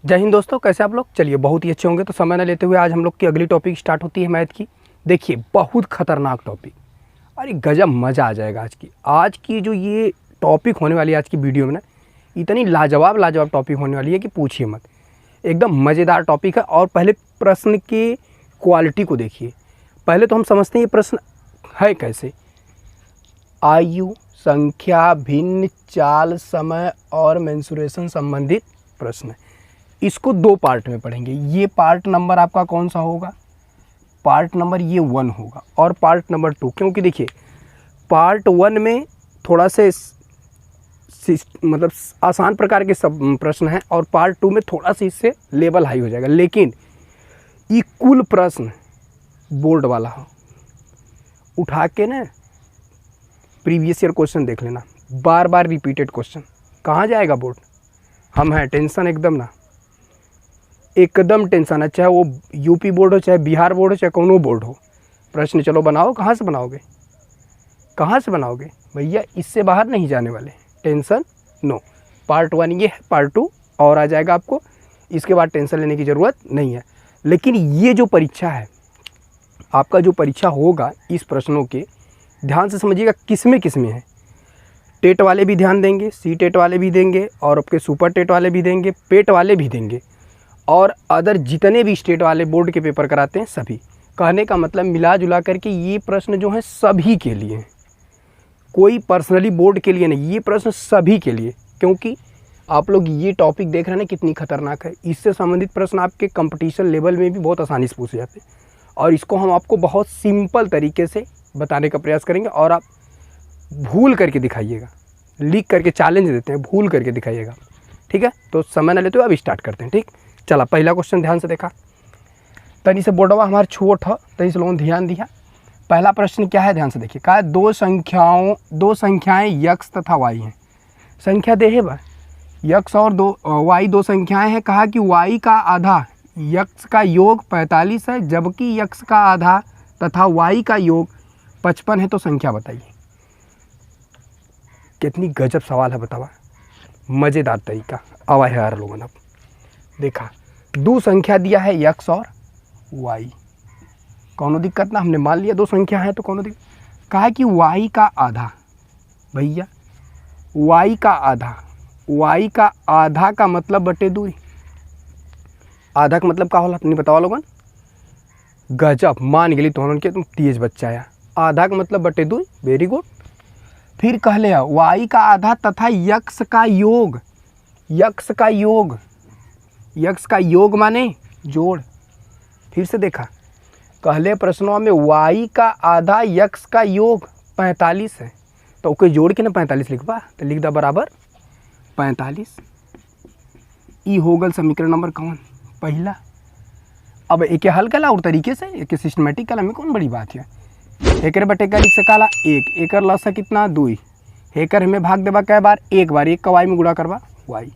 जय हिंद दोस्तों, कैसे आप लोग। चलिए बहुत ही अच्छे होंगे। तो समय न लेते हुए आज हम लोग की अगली टॉपिक स्टार्ट होती है मैथ की। देखिए बहुत खतरनाक टॉपिक, अरे गजब मज़ा आ जाएगा आज की जो ये टॉपिक होने वाली है आज की वीडियो में ना, इतनी लाजवाब टॉपिक होने वाली है कि पूछिए मत। एकदम मज़ेदार टॉपिक है। और पहले प्रश्न की क्वालिटी को देखिए। पहले तो हम समझते हैं ये प्रश्न है कैसे। आयु, संख्या, भिन्न, चाल, समय और मेंसुरेशन संबंधित प्रश्न है। इसको दो पार्ट में पढ़ेंगे। ये पार्ट नंबर आपका कौन सा होगा, पार्ट नंबर ये 1 होगा और पार्ट नंबर 2। क्योंकि देखिए पार्ट 1 में थोड़ा से मतलब आसान प्रकार के सब प्रश्न हैं और पार्ट 2 में थोड़ा सा इससे लेवल हाई हो जाएगा। लेकिन ये कुल प्रश्न बोर्ड वाला हो, उठा के ना प्रीवियस ईयर क्वेश्चन देख लेना, बार बार रिपीटेड क्वेश्चन। कहाँ जाएगा बोर्ड, हम हैं टेंशन एकदम ना, एकदम टेंशन है। चाहे वो यूपी बोर्ड हो, चाहे बिहार बोर्ड हो, चाहे कोनो बोर्ड हो। प्रश्न चलो बनाओ, कहाँ से बनाओगे, कहाँ से बनाओगे भैया, इससे बाहर नहीं जाने वाले। Tension no. पार्ट 1 ये है, पार्ट 2 और आ जाएगा आपको। इसके बाद टेंशन लेने की ज़रूरत नहीं है। लेकिन ये जो परीक्षा है आपका, जो परीक्षा होगा इस प्रश्नों के, ध्यान से समझिएगा किसमें किसमें है। टेट वाले भी ध्यान देंगे, सी टेट वाले भी देंगे और आपके सुपर टेट वाले भी देंगे, पेट वाले भी देंगे और अदर जितने भी स्टेट वाले बोर्ड के पेपर कराते हैं सभी। कहने का मतलब मिला जुला करके ये प्रश्न जो है सभी के लिए हैं, कोई पर्सनली बोर्ड के लिए नहीं, ये प्रश्न सभी के लिए। क्योंकि आप लोग ये टॉपिक देख रहे हैं ना कितनी खतरनाक है। इससे संबंधित प्रश्न आपके कंपटीशन लेवल में भी बहुत आसानी से पूछे जाते हैं और इसको हम आपको बहुत सिंपल तरीके से बताने का प्रयास करेंगे और आप भूल करके दिखाइएगा। लिख करके चैलेंज देते हैं, भूल करके दिखाइएगा, ठीक है। तो समय ना लेते हुए अब स्टार्ट करते हैं, ठीक। चला पहला क्वेश्चन ध्यान से देखा, तनी से बोर्डवा हमारा छोट है, तनी से लोगों ने ध्यान दिया। पहला प्रश्न क्या है, ध्यान से देखिए। कहा दो संख्याएं यक्स तथा वाई हैं। संख्या दे है बा, यक्स और वाई दो संख्याएं हैं। कहा कि वाई का आधा यक्स का योग 45 है, जबकि यक्स का आधा तथा वाई का योग 55 है। तो संख्या बताइए। कितनी गजब सवाल है बतावा, मज़ेदार तरीका। आवा है यार लोगों ने देखा, दो संख्या दिया है यक्स और वाई, कौनो दिक्कत ना, हमने मान लिया दो संख्या है तो कौनो दिक्कत। कहा कि वाई का आधा, भैया वाई का आधा, वाई का आधा का मतलब बटे 2। आधा का मतलब का होला नहीं बतावा लोगन, गजब मान गेली तुम के, तुम तेज बच्चा है। आधा का मतलब बटे 2, वेरी गुड। फिर कहले वाई का आधा तथा यक्स का योग, यक्स का योग, यक्स का योग माने जोड़। फिर से देखा, कहले प्रश्नों में वाई का आधा यक्स का योग 45 है, तो ओके जोड़ के ना 45 लिखबा, तो लिख दा बराबर 45। ई हो गल समीकरण नंबर कौन, पहला। अब एक हल कला और तरीके से, एक सिस्टमेटिक कला में कौन बड़ी बात है। एक बटे का लिख सकाला एक, एक लसा कितना 2, हेकर हमें भाग देवा कै बार, एक बार, एक का वाई में गुणा करवा वाई,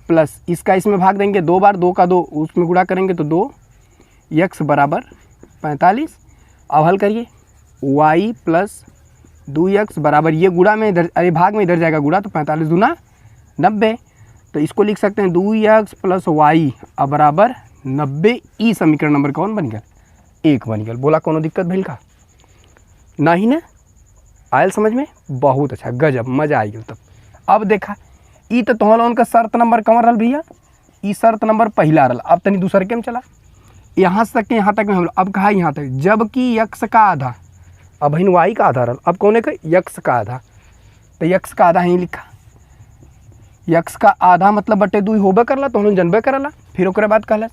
प्लस इसका इसमें भाग देंगे 2 बार, 2 का 2 उसमें गुणा करेंगे तो 2 यक्स बराबर 45। अब हल करिए, वाई प्लस 2 यक्स बराबर, ये गुणा में इधर, अरे भाग में इधर जाएगा गुणा, तो 45 दूना 90। तो इसको लिख सकते हैं 2 यक्स प्लस वाई अब बराबर 90। ई समीकरण नंबर कौन बन गया, 1 बन गया। बोला कोनो दिक्कत भइल का नहीं ना, आयल समझ में, बहुत अच्छा, गजब मजा आई गया। तब अब देखा, ई तो तुम लोगन का शर्त नंबर कौन रहा भैया, ई शर्त नंबर पहला रहा। अब तनी दूसर केम चला, यहाँ से तक यहाँ तक में हम लोग, अब कहा यहाँ तक, जबकि यक्स का आधा, अब हिन वाई का आधा रहा, अब कौन है का यक्स का आधा, तो यक्स का आधा ही लिखा। यक्स का आधा मतलब बटे 2 होबे करला, तो हम जनबे करला। फिर ओकरे बाद कहला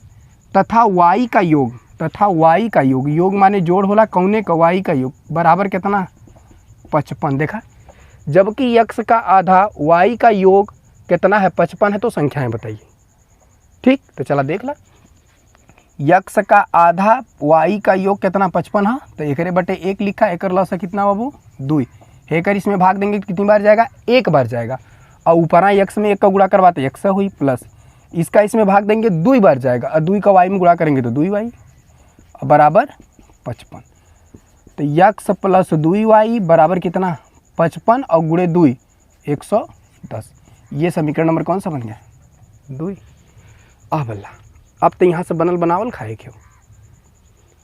तथा वाई का योग, तथा वाई का योग, योग माने जोड़ होला, कौने का वाई का योग बराबर कितना 55। देखा, जबकि यक्स का आधा वाई का योग कितना है 55 है। तो संख्याएं बताइए, ठीक। तो चला देख ला, यक्स का आधा वाई का योग कितना 55 है, तो एक बटे 1 लिखा, एक लसा कितना बाबू 2, हेकर इसमें भाग देंगे कितनी बार जाएगा, 1 बार जाएगा, और ऊपर यक्स में 1 का गुणा करवाते यक्स हुई, प्लस इसका इसमें भाग देंगे 2 बार जाएगा, और 2 का वाई में गुणा करेंगे तो 2 वाई बराबर 55। तो यक्स प्लस 2 वाई बराबर कितना 55 और गुणे 2 110। ये समीकरण नंबर कौन सा बन गया 2। अब अल्लाह, अब तो यहाँ से बनल बनावल खाए क्यों,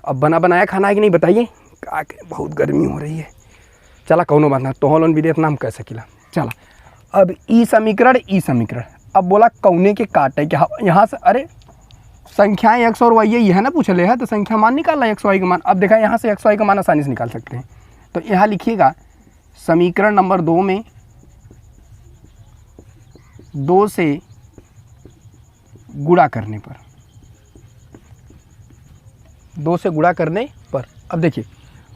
अब बना बनाया खाना है कि नहीं बताइए। का के बहुत गर्मी हो रही है। चला कौनो बात ना, तोहलन विदेश नाम कह सकिला। चला अब ई समीकरण अब बोला कौने के काटे क्या यहाँ से, अरे संख्याएं एक्स और वाई ये है ना पूछले है, तो संख्या मान निकालना एक्स वाई का मान। अब देखा यहाँ से एक्स वाई का मान आसानी से निकाल सकते हैं। तो यहाँ लिखिएगा समीकरण नंबर 2 में 2 से गुणा करने पर, 2 से गुणा करने पर। अब देखिए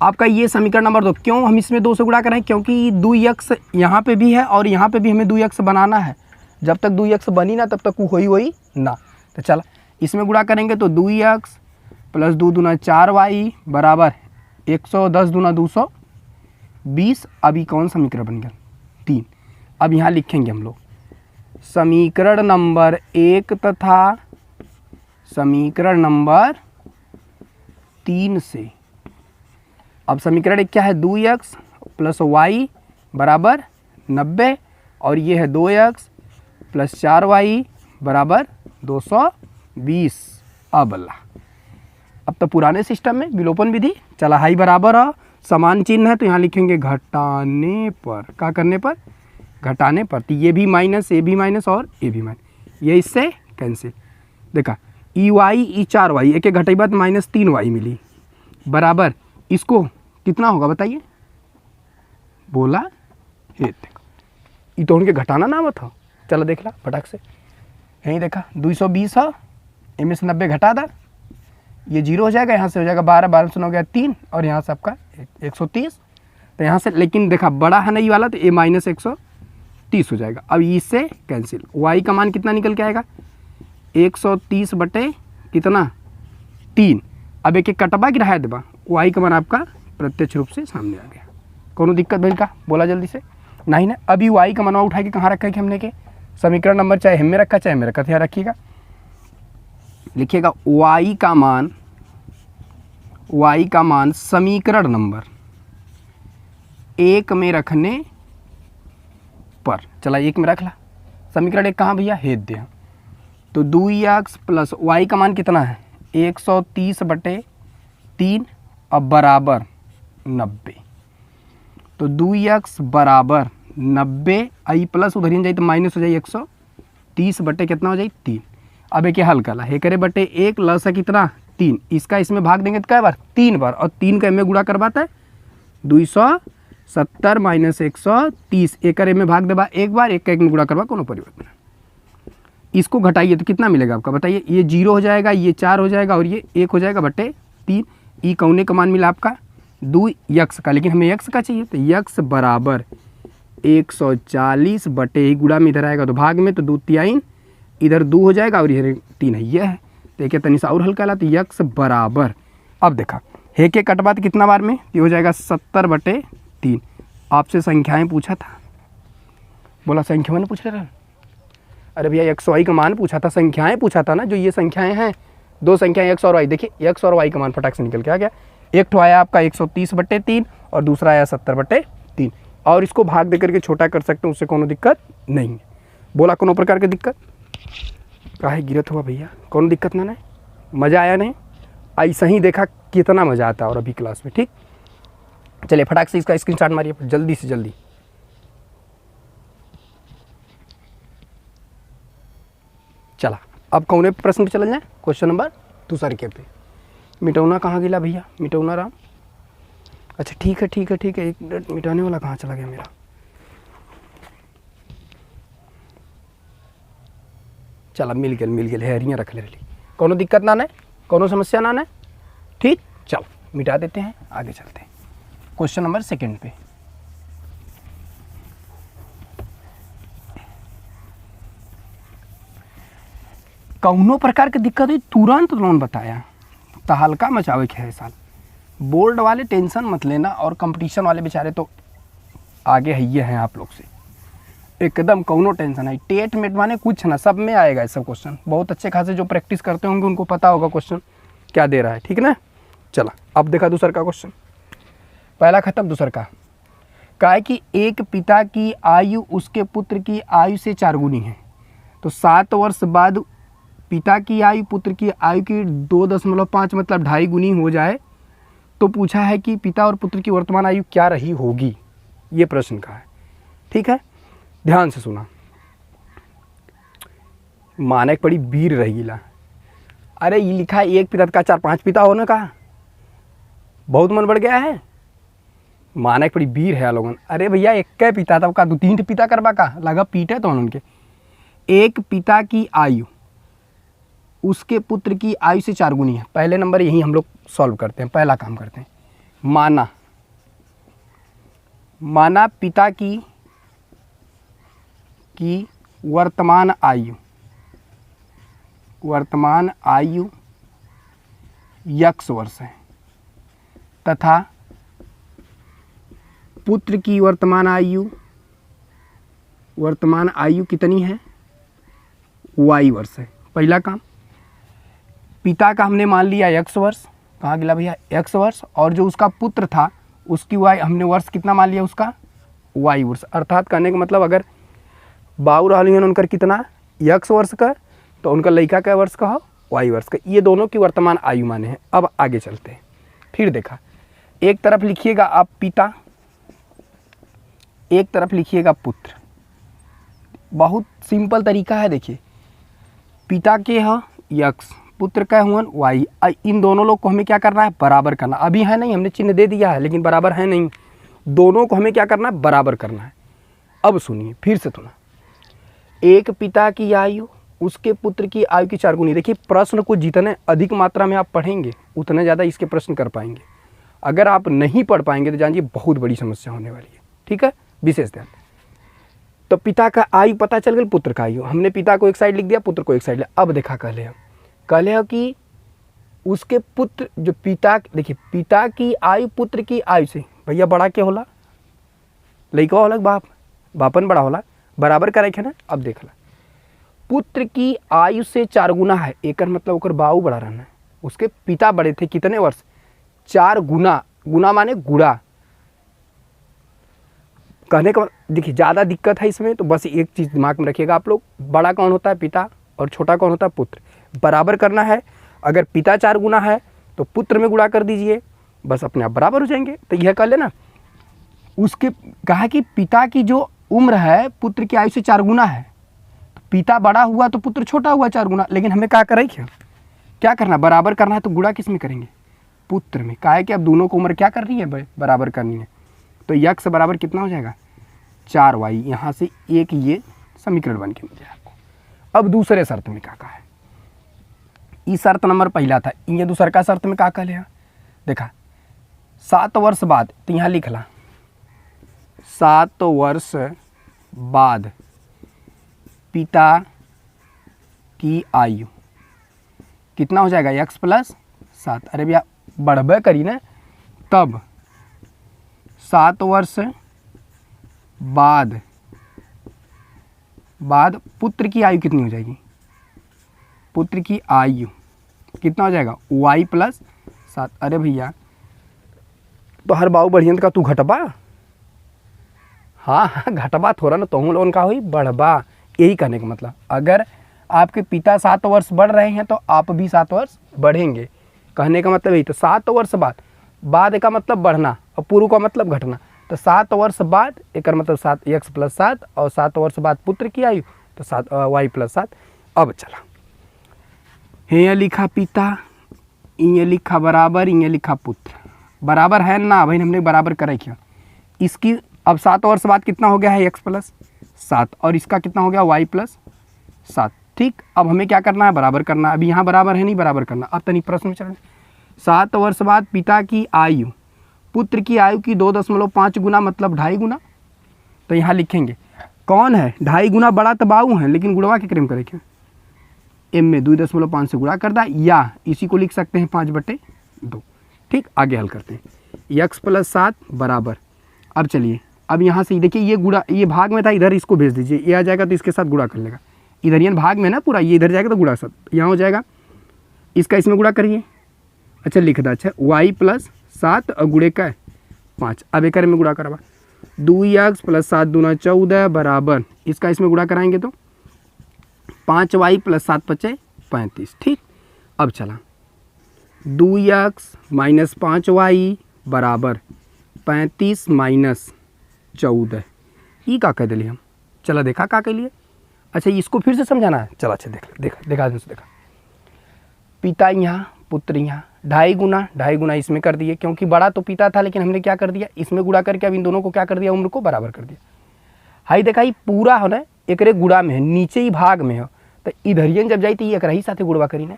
आपका ये समीकरण नंबर 2, क्यों हम इसमें 2 से गुणा कर रहे हैं, क्योंकि 2x यहाँ पे भी है और यहाँ पे भी हमें 2x बनाना है। जब तक 2x बनी ना तब तक वो होई ना। तो चला इसमें गुणा करेंगे तो 2x प्लस 2 दूना 4y बराबर 110 दूना 220। अभी कौन समीकरण बन गया 3। अब यहाँ लिखेंगे हम लोग समीकरण नंबर 1 तथा समीकरण नंबर 3 से। अब समीकरण 1 क्या है 2x प्लस वाई बराबर 90 और ये है 2x प्लस 4y बराबर 220। अब अल्लाह, अब तो पुराने सिस्टम में विलोपन विधि चला हाई बराबर है, समान चिन्ह है तो यहाँ लिखेंगे घटाने पर। क्या करने पर, घटाने पर। तो ये भी माइनस, ए भी माइनस और ए भी माइनस, ये इससे कैंसिल। देखा ई वाई ई 4y एक एक घटेबा तो -3y मिली बराबर इसको कितना होगा बताइए। बोला ये देखो ये तो उनके घटाना नाम था। चलो देख ला फटाक से, यहीं देखा 220 है, इनमें से 90 घटा दा, ये 0 हो जाएगा, यहाँ से हो जाएगा 12, 12 से हो गया 3 और यहाँ से आपका 130। तो यहाँ से लेकिन देखा बड़ा है नहीं वाला तो ये -130 हो जाएगा। अब इससे कैंसिल, y का मान कितना निकल के आएगा 130 बटे कितना 3। अब एक एक कटबा कि रहा देबा, y का मान आपका प्रत्यक्ष रूप से सामने आ गया। कोनो दिक्कत भइल का, बोला जल्दी से। नहीं ना, अभी y का मनवा उठा के कहाँ रखा है कि हमने के समीकरण नंबर चाहे हम में रखा चाहे में रखा था, रखिएगा लिखिएगा y का मान समीकरण नंबर 1 में रखने पर। चला 1 में रख ला, समीकरण 1 कहाँ भैया हेद दे। तो 2x प्लस y का मान कितना है 130 बटे 3 अब बराबर 90। तो 2x बराबर 90, आई प्लस उधर ही जाए तो माइनस हो जाए 130 बटे कितना हो जाए 3। अब एक हल कला हे करे बटे 1 लस है कितना 3, इसका इसमें भाग देंगे तो क्या बार 3 बार, और 3 का में गुणा करवाता है 270 माइनस 130, एक में भाग देबा एक बार, एक का एक में गुणा करवा कोनो परिवर्तन। इसको घटाइए तो कितना मिलेगा आपका बताइए, ये 0 हो जाएगा, ये 4 हो जाएगा और ये 1 हो जाएगा बटे 3। ई कौने का मान मिला आपका 2x का, लेकिन हमें x का चाहिए तो x बराबर 140 बटे ही गुणा में इधर आएगा तो भाग में, तो 2 3 इधर 2 हो जाएगा और इधर 3 है, ये है। तो एक तनी सा और हल्का ला तो x बराबर, अब देखा हे के कटवा तो कितना बार में ये हो जाएगा 70 बटे 3। आपसे संख्याएं पूछा था, बोला संख्या मैंने पूछ रहा, अरे भैया एक्स वाई का मान पूछा था, संख्याएं पूछा था ना, जो ये संख्याएं हैं 2 संख्याएं एक्स और वाई। देखिए एक्स और वाई का मान फटाक से निकल के आ गया। एक तो आया आपका 130 बटे 3 और दूसरा आया 70 बटे 3, और इसको भाग दे करके छोटा कर सकते हैं, उससे कोनो दिक्कत नहीं है। बोला कोनो प्रकार की दिक्कत काहे गिरत हुआ भैया, कौन दिक्कत ना है, मज़ा आया नहीं, ऐसा ही देखा कितना मज़ा आता है और अभी क्लास में। ठीक चलिए फटाक से इसका स्क्रीनशॉट मारिए जल्दी से जल्दी। चला अब कौन प्रश्न पे चल जाए, क्वेश्चन नंबर 2 के पे। मिटौना कहाँ गिला भैया, मिटौना राम, अच्छा ठीक है ठीक है ठीक है, 1 मिनट, मिटाने वाला कहाँ चला गया मेरा। चला मिल गया हेरियाँ रख ले रही, कोनो दिक्कत ना है, कोनो समस्या ना है। ठीक चल मिटा देते हैं, आगे चलते हैं क्वेश्चन नंबर 2 पे। कौनो प्रकार की दिक्कत हुई तुरंत लोन बताया, तो हल्का मचावे के है साल। बोर्ड वाले टेंशन मत लेना, और कंपटीशन वाले बेचारे तो आगे है ये हैं आप लोग से, एकदम कौनो टेंशन है। टेट मेट माने कुछ ना, सब में आएगा ये सब क्वेश्चन। बहुत अच्छे खासे जो प्रैक्टिस करते होंगे उनको पता होगा क्वेश्चन क्या दे रहा है, ठीक ना। चला अब देखा दूसरा का क्वेश्चन, पहला खत्म, दूसरा का है कि एक पिता की आयु उसके पुत्र की आयु से 4 गुनी है, तो 7 वर्ष बाद पिता की आयु पुत्र की आयु की 2.5 मतलब 2.5 गुनी हो जाए तो पूछा है कि पिता और पुत्र की वर्तमान आयु क्या रही होगी, ये प्रश्न का है। ठीक है, ध्यान से सुना। मानक बड़ी वीर रहीला। अरे ये लिखा है एक पिता का 4-5 पिता होने का, बहुत मन बढ़ गया है। मानक बड़ी वीर है लोगन। अरे भैया एक के पिता तब का 2-3 पिता करवा का लगा पीटे तो उनके। एक पिता की आयु उसके पुत्र की आयु से 4 गुनी है। पहले नंबर यही हम लोग सॉल्व करते हैं, पहला काम करते हैं। माना पिता की वर्तमान आयु x वर्ष है तथा पुत्र की वर्तमान आयु कितनी है, y वर्ष है। पहला काम, पिता का हमने मान लिया x वर्ष, कहाँ गिला भैया x वर्ष, और जो उसका पुत्र था उसकी y हमने वर्ष कितना मान लिया, उसका y वर्ष। अर्थात कहने का मतलब अगर बाऊ रहली उनकर कितना x वर्ष का, तो उनका लड़का का वर्ष का हो y वर्ष का। ये दोनों की वर्तमान आयु माने हैं। अब आगे चलते हैं। फिर देखा, एक तरफ लिखिएगा आप पिता, एक तरफ लिखिएगा पुत्र। बहुत सिंपल तरीका है। देखिए पिता के है x, पुत्र का हुआ y। इन दोनों लोग को हमें क्या करना है, बराबर करना। अभी है नहीं, हमने चिन्ह दे दिया है लेकिन बराबर है नहीं। दोनों को हमें क्या करना है, बराबर करना है। अब सुनिए फिर से सुना, एक पिता की आयु उसके पुत्र की आयु की 4 गुनी। देखिए प्रश्न को जितने अधिक मात्रा में आप पढ़ेंगे उतने ज़्यादा इसके प्रश्न कर पाएंगे। अगर आप नहीं पढ़ पाएंगे तो जानिए बहुत बड़ी समस्या होने वाली है। ठीक है, विशेष ध्यान। तो पिता का आयु पता चल गई, पुत्र का आयु हमने पिता को एक साइड लिख दिया, पुत्र को एक साइड लिया। अब देखा कहले कि उसके पुत्र जो पिता, देखिए पिता की आयु पुत्र की आयु से भैया बड़ा क्या होला, लड़का होला बापन बड़ा होला, बराबर करे ना। अब देख ला, पुत्र की आयु से 4 गुना है, एक मतलब ओकर बाऊ बड़ा रहना है। उसके पिता बड़े थे कितने वर्ष, 4 गुना। गुना माने गुड़ा। कहने का देखिए ज़्यादा दिक्कत है इसमें, तो बस एक चीज़ दिमाग में रखिएगा आप लोग, बड़ा कौन होता है, पिता, और छोटा कौन होता है, पुत्र। बराबर करना है। अगर पिता 4 गुना है तो पुत्र में गुणा कर दीजिए, बस अपने आप बराबर हो जाएंगे। तो यह कर लेना। उसके कहा कि पिता की जो उम्र है पुत्र की आयु से 4 गुना है। तो पिता बड़ा हुआ तो पुत्र छोटा हुआ 4 गुना। लेकिन हमें क्या करें, क्या करना, बराबर करना है। तो गुणा किस में करेंगे, पुत्र में। कहा है कि अब दोनों को उम्र क्या करनी है, बराबर करनी है। तो x बराबर कितना हो जाएगा, 4y। यहाँ से एक ये समीकरण बन के मिल जाए आपको। अब दूसरे शर्त में क्या कहा है, इस शर्त नंबर पहला था, ये दूसरा का शर्त में क्या कह लिया, देखा 7 वर्ष बाद। तो यहाँ लिख ला 7 वर्ष बाद पिता की आयु कितना हो जाएगा, x + 7। अरे भैया बढ़बे करी ना, तब 7 वर्ष बाद पुत्र की आयु कितनी हो जाएगी, पुत्र की आयु कितना हो जाएगा, y + 7। अरे भैया तो हर बाऊ बढ़ियंत का तू घटबा, हाँ घटबा थोड़ा ना, तुम लोगों का हुई बढ़बा। यही कहने का मतलब, अगर आपके पिता 7 वर्ष बढ़ रहे हैं तो आप भी 7 वर्ष बढ़ेंगे। कहने का मतलब यही। तो 7 वर्ष बाद का मतलब बढ़ना और पूर्व का मतलब घटना। तो 7 वर्ष बाद एक मतलब 7x + 7, और 7 वर्ष बाद पुत्र की आयु तो 7y + 7। अब चला, यहाँ लिखा पिता, ये लिखा बराबर, ये लिखा पुत्र। बराबर है ना भाई, हमने बराबर करे क्या। इसकी अब 7 वर्ष बाद कितना हो गया है, x + 7, और इसका कितना हो गया, y + 7। ठीक, अब हमें क्या करना है, बराबर करना। अभी यहाँ बराबर है नहीं, बराबर करना। अब तनिक प्रश्न में चलें। 7 वर्ष बाद पिता की आयु पुत्र की आयु की 2.5 गुना मतलब 2.5 गुना। तो यहाँ लिखेंगे कौन है, 2.5 गुना बड़ा तो बाऊ है, लेकिन गुणवा के क्रम करें क्या, m में 2.5 से गुणा कर दा, या इसी को लिख सकते हैं 5/2। ठीक, आगे हल करते हैं। x + 7 बराबर, अब चलिए अब यहाँ से देखिए ये गुणा, ये भाग में था, इधर इसको भेज दीजिए, ये आ जाएगा तो इसके साथ गुणा कर लेगा। इधर ये भाग में ना पूरा, ये इधर जाएगा तो गुणा 7 यहाँ हो जाएगा, इसका इसमें गुणा करिए। अच्छा लिख दा, अच्छा y + 7 और गुणे का 5। अब एक में गुणा करवा, 2x + 7 दूना 14 बराबर, इसका इसमें गुणा कराएंगे तो 5y + 7 × 5 35। ठीक, अब चला 2x माइनस 5y बराबर 35 माइनस 14। ये का कह दिली हम, चला देखा का के लिए। अच्छा इसको फिर से समझाना है, चला अच्छा देखा देखा पिता यहाँ पुत्र यहाँ, 2.5 गुना इसमें कर दिए, क्योंकि बड़ा तो पिता था लेकिन हमने क्या कर दिया इसमें गुणा करके अब इन दोनों को क्या कर दिया, उम्र को बराबर कर दिया। हाई देखा ही पूरा हो ना एकरे गुड़ा में है, नीचे ही भाग में हो, तो इधरियन जब जाई तो ये एक रही साथे गुड़वा करी ना,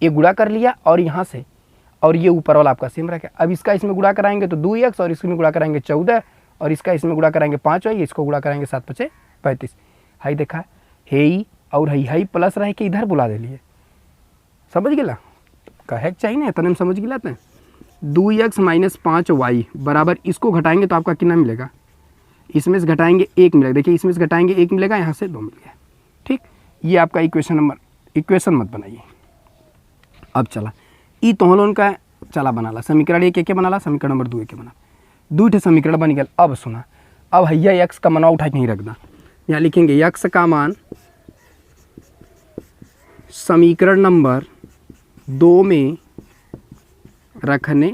ये गुड़ा कर लिया और यहाँ से और ये ऊपर वाला आपका सेम रखे। अब इसका इसमें गुड़ा कराएंगे तो 2x और इसमें गुड़ा कराएंगे 14 और इसका इसमें गुड़ा कराएंगे 5y, इसको गुड़ा कराएंगे 7 × 5 = 35। हाई देखा हे और हाई प्लस रह के इधर बुला दे लिए, समझ गया कहे चाहिए ना, इतने में समझ गया था। 2x माइनस 5y बराबर इसको घटाएंगे तो आपका कितना मिलेगा, इसमें से घटाएंगे 1 मिलेगा। देखिए इसमें से घटाएंगे 1 मिलेगा, यहाँ से 2 मिल गया। ठीक, ये आपका इक्वेशन मत बनाइए। अब चला ई तोहलों का चला बना ला समीकरण 1 के बना ला, समीकरण नंबर 2 के बना, 2 ठे समीकरण बन गया। अब सुना, अब भैया x का मनवा उठा के नहीं रखना, यहाँ लिखेंगे x का मान समीकरण नंबर 2 में रखने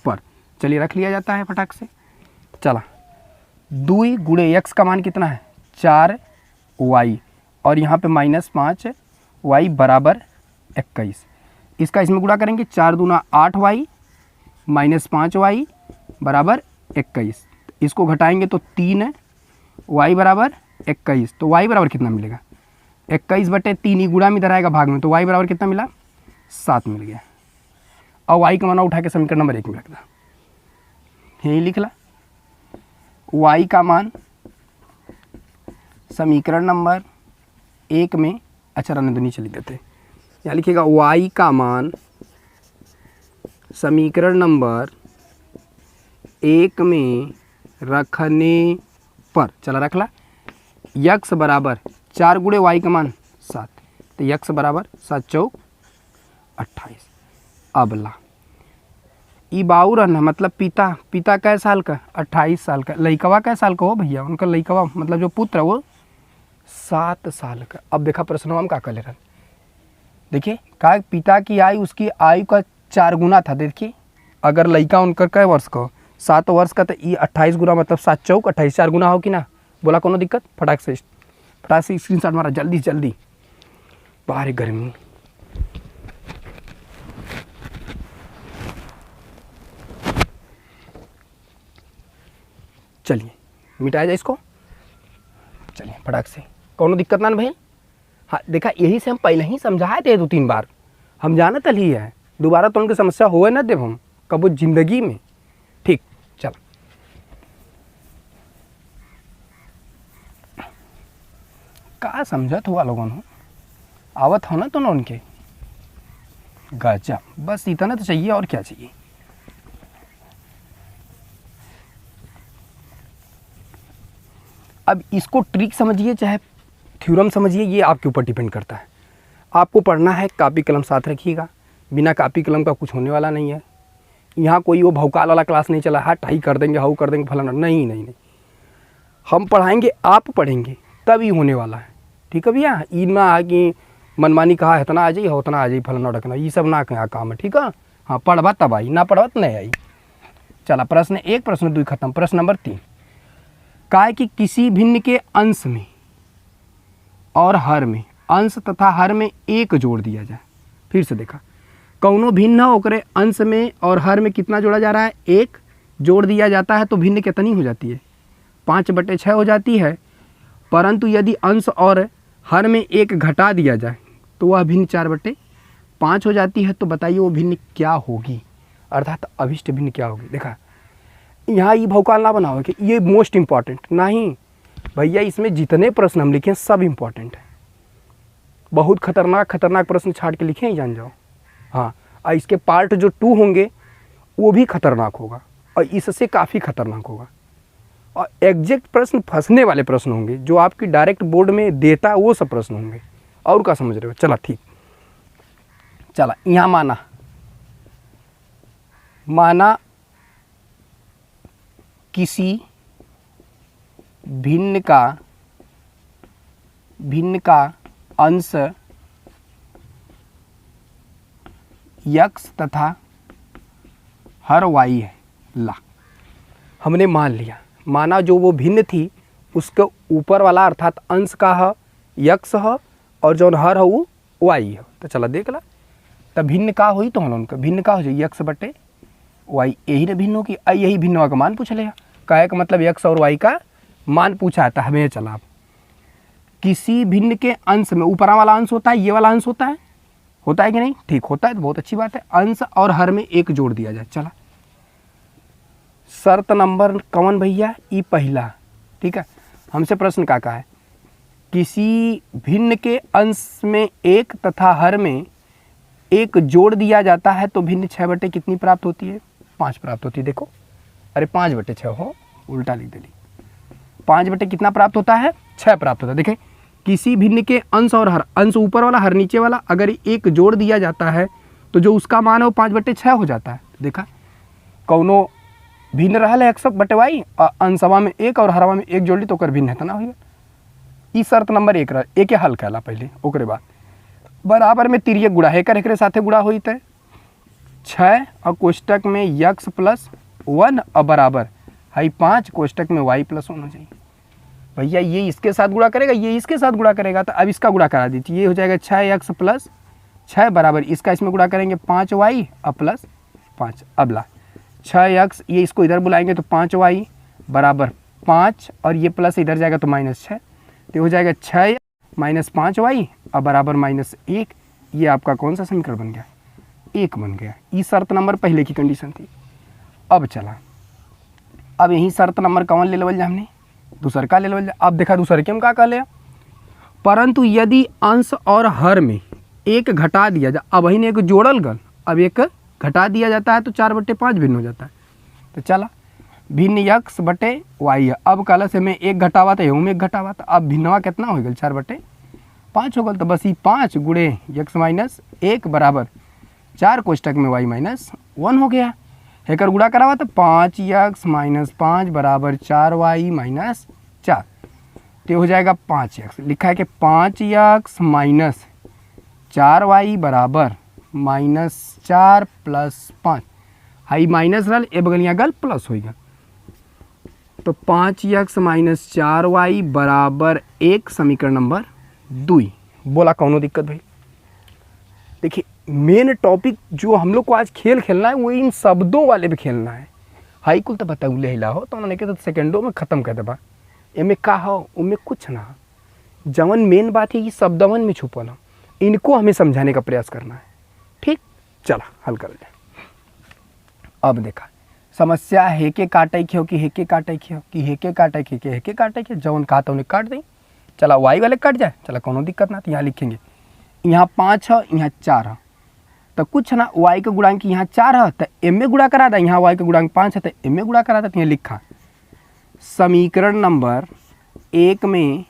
पर, चलिए रख लिया जाता है फटाक से। चला 2 गुणे x का मान कितना है 4y और यहाँ पे माइनस 5y बराबर 21। इसका इसमें गुणा करेंगे 4 दूना 8y माइनस 5y बराबर 21। इसको घटाएंगे तो 3y बराबर 21, तो y बराबर कितना मिलेगा 21/3 ही गुणा में इधर आएगा भाग में, तो y बराबर कितना मिला 7 मिल गया। और y का मान उठा के समीकरण नंबर 1 में रखना, यही लिख ला y का मान समीकरण नंबर 1 में, अच्छा रहने दो नीचे लिख देते हैं, यहाँ लिखिएगा y का मान समीकरण नंबर 1 में रखने पर, चला रख ला x बराबर 4 गुणे y का मान 7, तो x बराबर 7 × 4 = 28। अब ला ई बाऊ रहना मतलब पिता कै साल का 28 साल का, लइकवा कै साल का हो भैया, उनका लइकवा मतलब जो पुत्र वो 7 साल का। अब देखा प्रश्न हम का कर ले रहे, देखिए का पिता की आयु उसकी आयु का 4 गुना था। देखिए अगर लइका उनका कै वर्ष का 7 वर्ष का, तो ये 28 गुना मतलब 7 × 4 = 28, 4 गुना हो कि ना, बोला कोनो दिक्कत, फटाक से स्क्रीनशॉट मारा जल्दी बाहर गर्मी। चलिए मिटाया जाए इसको, चलिए फटाक से, कोनो दिक्कत ना भाई। हाँ देखा यही से हम पहले ही समझाए थे 2-3 बार, हम जानत ही है, दोबारा तो उनकी समस्या होए ना देव हम कबो जिंदगी में। ठीक, चल का समझत हुआ लोगों हो, आवत हो ना तो ना उनके गजब, बस इतना तो चाहिए और क्या चाहिए। अब इसको ट्रिक समझिए चाहे थ्योरम समझिए, ये आपके ऊपर डिपेंड करता है। आपको पढ़ना है कापी कलम साथ रखिएगा, बिना कापी कलम का कुछ होने वाला नहीं है। यहाँ कोई वो भौकाल वाला क्लास नहीं चला, हट हाई कर देंगे हाउ कर देंगे फलाना, नहीं, हम पढ़ाएंगे आप पढ़ेंगे तब ही होने वाला है। ठीक है भैया, ई ना आ कि मनमानी कहा है इतना आ जाइए उतना आ जाइए फलाना ढकना, ये सब ना कहा काम है। ठीक है, हाँ पढ़वा तब आई, ना पढ़वा तो नहीं आई। चला प्रश्न 1 प्रश्न 2 खत्म। प्रश्न नंबर 3 का है कि किसी भिन्न के अंश में और हर में, अंश तथा हर में 1 जोड़ दिया जाए। फिर से देखा कौनो भिन्न हो ओकरे अंश में और हर में कितना जोड़ा जा रहा है 1 जोड़ दिया जाता है, तो भिन्न कितनी हो जाती है 5/6 हो जाती है। परंतु यदि अंश और हर में 1 घटा दिया जाए तो वह भिन्न 4/5 हो जाती है। तो बताइए वो भिन्न क्या होगी, अर्थात अभिष्ट भिन्न क्या होगी। देखा यहाँ ये भौकाल ना बनाओ कि ये मोस्ट इम्पॉर्टेंट नहीं भैया, इसमें जितने प्रश्न हम लिखे सब इम्पॉर्टेंट है। बहुत खतरनाक प्रश्न छाड़ के लिखे ही जान जाओ। हाँ, और इसके पार्ट जो 2 होंगे वो भी खतरनाक होगा और इससे काफ़ी खतरनाक होगा। और एग्जैक्ट प्रश्न फंसने वाले प्रश्न होंगे जो आपकी डायरेक्ट बोर्ड में देता है, वो सब प्रश्न होंगे। और क्या समझ रहे हो, चला ठीक। चला यहाँ माना किसी भिन्न का अंश यक्स तथा हर वाई है। ला, हमने मान लिया, माना जो वो भिन्न थी उसके ऊपर वाला अर्थात अंश का है यक्स है और जो हर है वो वाई है। तो चला देख ला, तब भिन्न का हुई तो हम उनका भिन्न का हो जाए यक्स बटे वाई, यही ना भिन्न होगी। यही भिन्न का मान पूछ लिया, कहे का मतलब यक्स और वाई का मान पूछा था हमें। चला, किसी भिन्न के अंश में ऊपरा वाला अंश होता है, ये वाला अंश होता है कि नहीं? ठीक होता है तो बहुत अच्छी बात है। अंश और हर में एक जोड़ दिया जाए। चला, शर्त नंबर कौन भैया? ई पहला। ठीक है, हमसे प्रश्न का है, किसी भिन्न के अंश में एक तथा हर में एक जोड़ दिया जाता है तो भिन्न 6 बटे कितनी प्राप्त होती है? 5 प्राप्त होती है। देखो, अरे 5 बटे 6 हो, उल्टा लिख दे। 5 बटे कितना प्राप्त होता है? 6 प्राप्त होता है। देखें, किसी भिन्न के अंश और हर, अंश ऊपर वाला हर नीचे वाला, अगर एक जोड़ दिया जाता है तो जो उसका मान है वो 5 बटे 6 हो जाता है। देखा, कौनो भिन्न रहल है 100 बटे वाई, अंशवा में एक और हरवा में एक जोड़ ली तो ओकर भिन्न है ना हो। ई शर्त नंबर 1 रहा, एक हल कहला पहले, ओकरे बाद बराबर में तिरियक गुड़ा है, एक साथे गुड़ा हुई थे 6 और कोष्टक में यक्स प्लस 1 और बराबर हाई 5 कोष्टक में वाई प्लस 1 हो जाएगी। भैया ये इसके साथ गुड़ा करेगा, ये इसके साथ गुड़ा करेगा, तो अब इसका गुड़ा करा दीजिए। ये हो जाएगा 6 यक्स प्लस 6 बराबर इसका इसमें गुड़ा करेंगे 5 वाई और प्लस 5। अब ला 6 यक्स, ये इसको इधर बुलाएंगे तो 5 वाई बराबर 5 और ये प्लस इधर जाएगा तो -6, तो हो जाएगा 6 माइनस 5 वाई और बराबर -1। ये आपका कौन सा समीकरण बन गया? 1 बन गया। ये शर्त नंबर पहले की कंडीशन थी। अब चला, अब यही शर्त नंबर कौन ले लेवल जा हमने? दूसर का ले लेवल जा। अब देखा दूसर के हम का ले, परंतु यदि अंश और हर में एक घटा दिया जा, अब वही एक जोड़ल गल, अब एक घटा दिया जाता है तो 4 बटे 5 भिन्न हो जाता है। तो चला, भिन्न यक्स बटे वाई है। अब कल से में एक घटावा था, में एक घटावा था, अब भिन्नवा कितना हो गया? 4 बटे 5 हो गल। तो बस ये 5 गुणे यक्स माइनस 1 बराबर 4 कोष्टक में वाई माइनस 1 हो गया। हेकर गुड़ा करावा तो 5 यक्स माइनस 5 बराबर 4 वाई माइनस 4, तो हो जाएगा 5 यक्स। लिखा है कि 5 यक्स माइनस 4 वाई बराबर -4 प्लस 5, हाई माइनस रल ए बगलिया गल प्लस हो गया। तो 5 यक्स माइनस 4 वाई बराबर 1 समीकरण नंबर 2। बोला कौनो दिक्कत भाई? देखिए, मेन टॉपिक जो हम लोग को आज खेल खेलना है वो इन शब्दों वाले भी खेलना है। हाई कुल तो बताऊ ले हिला हो तो उन्होंने कहा तो सेकेंडों में ख़त्म कर देबा। एमे का हो, उनमें कुछ ना, जवन मेन बात है ये शब्दवन में छुपल हो, इनको हमें समझाने का प्रयास करना है। ठीक, चला हल कर ले। अब देखा, समस्या हेके काटे के हो कि हेके काटे के हो कि हेके काटे के हेके काटे के, जवन कहा था उन्हें काट दें। चला वाई वाले कट जाए, चला कोनो दिक्कत ना। तो यहाँ लिखेंगे, यहाँ 5 है, यहाँ 4 है, तो कुछ ना वाई का गुणांक यहाँ 4 है तो एम में गुणा करा था, यहाँ वाई का गुणांक 5 है तो एम में गुणा करा था। तो यहाँ लिखा समीकरण नंबर 1 में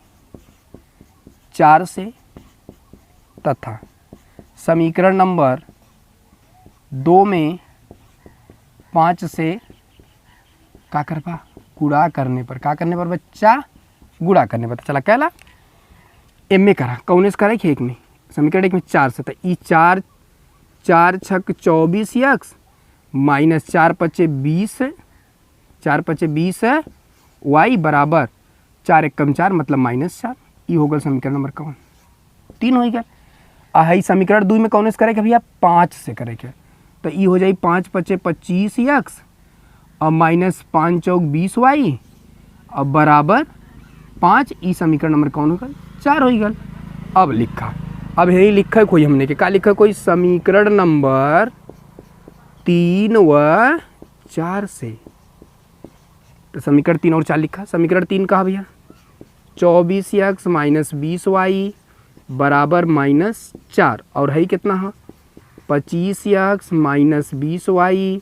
4 से तथा समीकरण नंबर 2 में 5 से का कर पा गुणा करने पर, का करने पर बच्चा? गुणा करने पर। चला कहला एम में करा, कौन से करा? 1 में, समीकरण 1 में 4 से, तो ई 4 छक 24 यक्स माइनस 4 पचे 20 है, 4 पचे 20 है वाई बराबर 4 एकम 4 मतलब -4। ये हो गया समीकरण नंबर कौन? 3 हो गया। आई समीकरण 2 में कौन से करे भैया? 5 से करे के, तो ये हो जाए 5 पचे 25 यक्स और माइनस 5 चौक 20 वाई और बराबर 5। ई समीकरण नंबर कौन होगा? 4 हो गया। अब लिखा, अब यही लिखा है कोई हमने के, का लिखा कोई? समीकरण नंबर 3 व 4 से, तो समीकरण 3 और 4 लिखा। समीकरण 3 कहा भैया? 24 यक्स माइनस 20 वाई बराबर -4 और है कितना है? 25 यक्स माइनस 20 वाई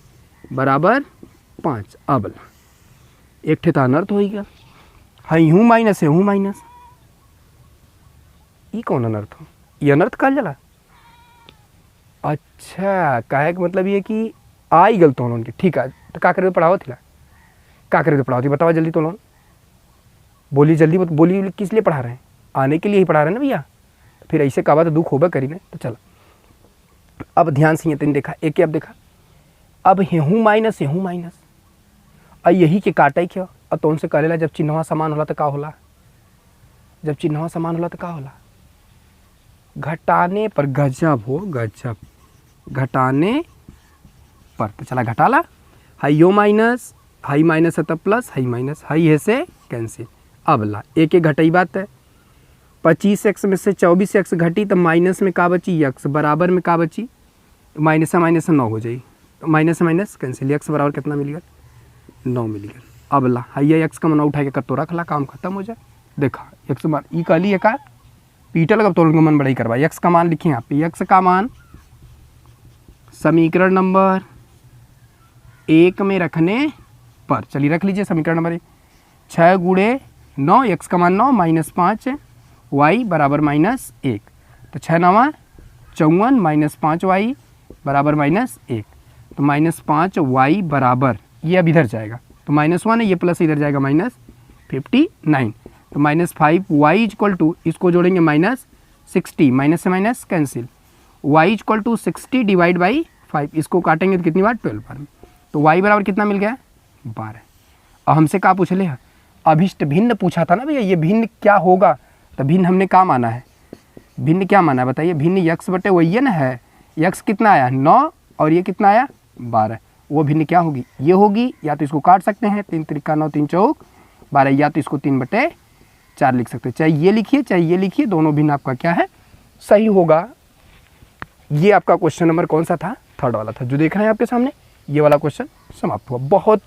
बराबर 5। अब एक ठे अनर्थ हो गया, है हूँ माइनस है हूँ माइनस, ये कौन अनर्थ हो? ये अनर्थ कहल जाला। अच्छा, कहे का मतलब ये कि आई गल तो के, ठीक है। तो का करे पढ़ाओ थी, का करे पढ़ाओ थी, बताओ जल्दी। तो लोन बोली जल्दी, बोली किस लिए पढ़ा रहे हैं? आने के लिए ही पढ़ा रहे हैं ना भैया, फिर ऐसे कहा तो दुख होगा करी ना। तो चलो अब ध्यान से ये तीन देखा, एक अब देखा, अब हेहू माइनस हेहू माइनस, और यही के काटे क्या और तो उनसे करेला जब चिन्हवा समान होला तो का होला, जब चिन्हवा समान होला तो का होला, घटाने पर, गजब हो गजब, घटाने पर। तो चला घटाला, हाइयो माइनस, हाई माइनस है तब प्लस, हाई माइनस, हाई है से कैंसिल। अब ला एक एक घटाई बात है, 25x में से 24x घटी तो माइनस में का बची x, बराबर में का बची माइनस से 9 हो जाई, तो माइनस से माइनस कैंसिल, x बराबर कितना मिल गया 9 मिल गया। अब ला हाइया x का मन उठा के कर तो रख ला, काम खत्म हो जाए। देखा x मान ई कहली है का पीटल कब तोड़ मन बड़ाई करवा, x का मान लिखे यहाँ पे, x का मान समीकरण नंबर 1 में रखने पर, चलिए रख लीजिए समीकरण नंबर 1, 6 गुणे 9, x का मान 9 माइनस 5 y बराबर माइनस 1, तो 6 9 54 माइनस 5 y बराबर माइनस 1, तो माइनस 5 y बराबर, ये अब इधर जाएगा तो -1 है, ये प्लस इधर जाएगा -59, तो -5 y इक्वल टू, इसको जोड़ेंगे -60, माइनस से minus cancel, y equal to 60 divide by 5, इसको काटेंगे तो कितनी बार 12 बार, तो y बराबर कितना मिल गया 12। अब हमसे क्या पूछ ले, अभिष्ट भिन्न पूछा था ना भैया, ये भिन्न क्या होगा, तो भिन्न हमने क्या माना है, भिन्न क्या माना है बताइए, भिन्न यक्स बटे वही ना है, यक्स कितना आया 9 और ये कितना आया 12, वो भिन्न क्या होगी, ये होगी, या तो इसको काट सकते हैं 3 त्रिका 9 3 चौक 12, या तो इसको 3/4 लिख सकते हैं, चाहे ये लिखिए चाहे ये लिखिए, दोनों भिन्न आपका क्या है सही होगा। ये आपका क्वेश्चन नंबर कौन सा था, 3rd वाला था, जो देख रहे हैं आपके सामने, ये वाला क्वेश्चन समाप्त हुआ। बहुत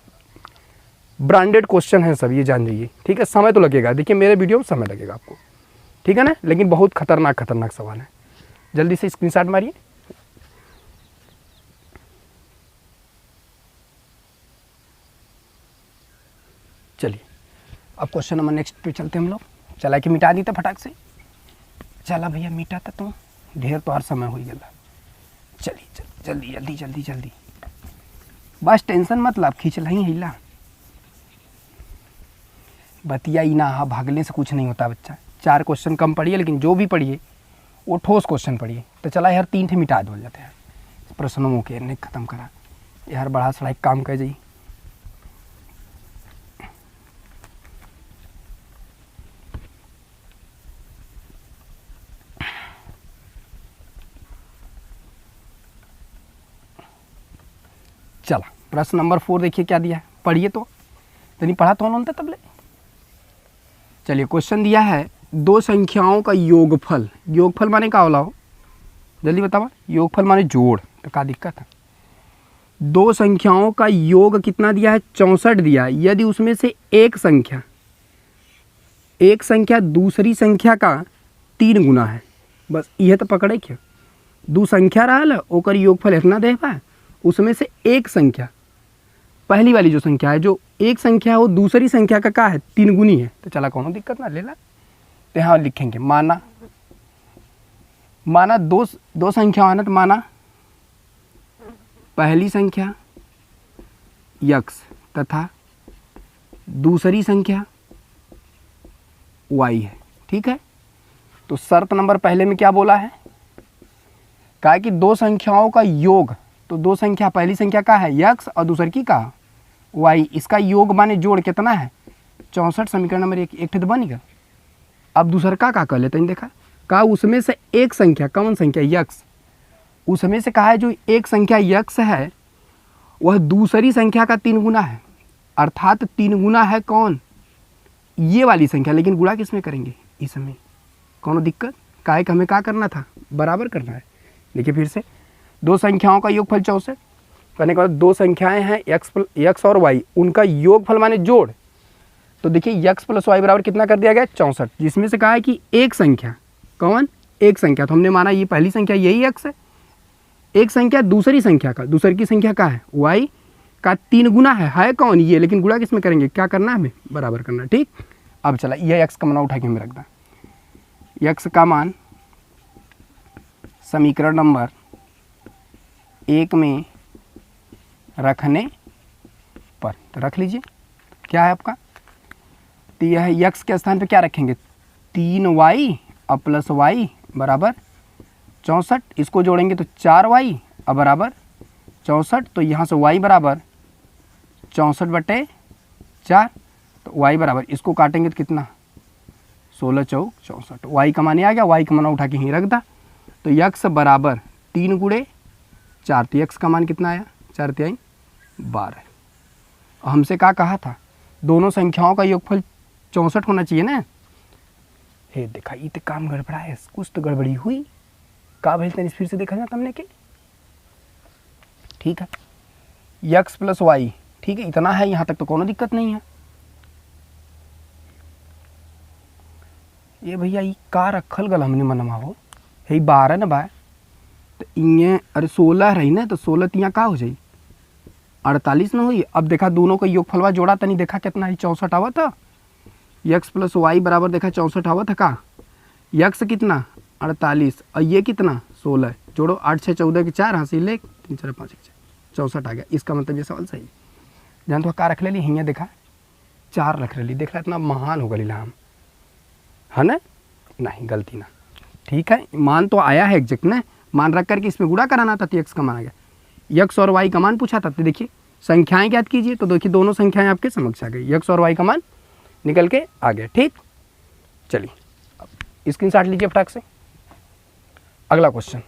ब्रांडेड क्वेश्चन है सब, ये जान जाइए, ठीक है। समय तो लगेगा, देखिए मेरे वीडियो में समय लगेगा आपको, ठीक है ना, लेकिन बहुत खतरनाक सवाल है। जल्दी से स्क्रीनशॉट मारिए। चलिए अब क्वेश्चन नंबर नेक्स्ट पे चलते हम लोग। चला कि मिटा दी था फटाक से, चला भैया मिटा था, तुम ढेर तो हर समय हो ही गया। चलिए जल्दी जल्दी जल्दी जल्दी, बस टेंशन मत ला, खींच लाई हिला, बतिया ही ना, हाँ भागने से कुछ नहीं होता बच्चा। 4 क्वेश्चन कम पढ़िए, लेकिन जो भी पढ़िए वो ठोस क्वेश्चन पढ़िए। तो चला यार 3 ठे मिटा दो जाते हैं प्रश्नों के, ने खत्म करा यार, बड़ा सड़ा काम कर जाइए। चला प्रश्न नंबर 4 देखिए क्या दिया है, पढ़िए तो नहीं पढ़ा तो उन्होंने तब ले। चलिए क्वेश्चन दिया है, 2 संख्याओं का योगफल, योगफल माने क्या होला हो, जल्दी बताओ, योगफल माने जोड़, तो क्या दिक्कत है। 2 संख्याओं का योग कितना दिया है 64 दिया है, यदि उसमें से एक संख्या दूसरी संख्या का 3 गुना है, बस यह तो पकड़े क्या, 2 संख्या रहा ओकर योगफल इतना दे पा, उसमें से एक संख्या, पहली वाली जो संख्या है, जो एक संख्या है वो दूसरी संख्या का क्या है 3 गुनी है, तो चला कौन दिक्कत ना ले ला। तो यहाँ लिखेंगे माना दो संख्या है ना, तो माना पहली संख्या यक्स तथा दूसरी संख्या वाई है, ठीक है। तो शर्त नंबर पहले में क्या बोला है, कहा कि 2 संख्याओं का योग, तो 2 संख्या, पहली संख्या का है यक्स और दूसरी की का वाई, इसका योग माने जोड़ कितना है 64, समीकरण नंबर 1 एक तो बन गया। अब दूसरा का कर लेते हैं, देखा कहा उसमें से एक संख्या, कौन संख्या यक्स, उसमें से कहा है जो एक संख्या यक्स है वह दूसरी संख्या का 3 गुना है, अर्थात 3 गुना है कौन ये वाली संख्या, लेकिन गुणा किस में करेंगे इसमें, कौन दिक्कत, काहे कि हमें क्या करना था बराबर करना है। देखिए फिर से 2 संख्याओं का योगफल 64, कहने के बाद 2 संख्याएं हैं यक्स और वाई, उनका योगफल माने जोड़, तो देखिए यक्स प्लस वाई बराबर कितना कर दिया गया 64, जिसमें से कहा है कि एक संख्या, कौन एक संख्या, तो हमने माना ये पहली संख्या यही यक्स है, एक संख्या दूसरी संख्या का, दूसरी की संख्या का है वाई का 3 गुना है कौन ये, लेकिन गुणा किस में करेंगे, क्या करना है हमें बराबर करना, ठीक। अब चला यह यक्स का मान उठा के हमें रखना, यक्स का मान समीकरण नंबर 1 में रखने पर, तो रख लीजिए क्या है आपका, तो यह यक्स के स्थान पे क्या रखेंगे 3y और प्लस वाई बराबर 64, इसको जोड़ेंगे तो 4y अब बराबर 64, तो यहाँ से y बराबर 64/4, तो y बराबर इसको काटेंगे तो कितना 16 चौक 64, y का मान आ गया, y का मान उठा के यहीं रख दा, तो x बराबर 3 गुणे 4, तो x का मान कितना आया 4 × 12। हमसे क्या कहा था, दोनों संख्याओं का योगफल 64 होना चाहिए ना। हे देखा ये तो काम गड़बड़ा है, कुछ तो गड़बड़ी हुई, का भेज तनी फिर से देखा जाता हमने के। ठीक है, x + y, ठीक है, इतना है, यहाँ तक तो कोनो दिक्कत नहीं है। ये भैया ये का रखल गल हमने मनवा हो, हे 12 न बा, तो इं अरे 16 रही ना, तो 16 तियाँ का हो जाई 48 न हुई। अब देखा दोनों का योगफलवा जोड़ा तनी, देखा कितना ही 64 आवा था, x + y बराबर देखा 64 आवा था का, x कितना 48 और ये कितना 16, जोड़ो 8 6 14 के 4 हासिल 1 3 4 5 6 64 आ गया। इसका मतलब ये सवाल सही जान तो का रख ले ली, हियाँ देखा 4 रख ले ली, देख रहा इतना महान हो गई हम, है ना, नहीं गलती ना। ठीक है, मान तो आया है एग्जैक्ट ना, मान रख करके इसमें गुणा कराना था, तो x का मान आ गया। x और y का मान पूछा था, तो देखिए संख्याएं ज्ञात कीजिए, तो देखिए दोनों संख्याएं आपके समक्ष आ गई, x और y का मान निकल के आ गया। ठीक, चलिए स्क्रीनशॉट लीजिए फटाक से। अगला क्वेश्चन,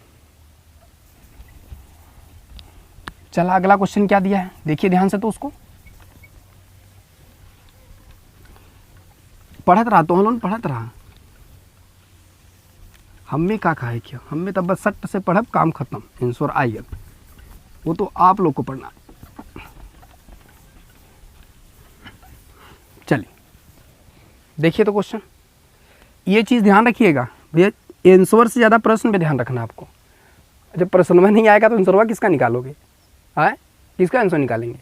चला अगला क्वेश्चन क्या दिया है देखिए ध्यान से, तो उसको पढ़त रहा, तो हम लोग पढ़त रहा, हमें का कहा है क्या, हमें तब बस सट से पढ़ब काम खत्म, आंसर आ गया, वो तो आप लोग को पढ़ना। चलिए देखिए तो क्वेश्चन, ये चीज़ ध्यान रखिएगा भैया, आंसर से ज़्यादा प्रश्न पे ध्यान रखना आपको। जब प्रश्न में नहीं आएगा तो आंसर किसका निकालोगे, है किसका आंसर निकालेंगे,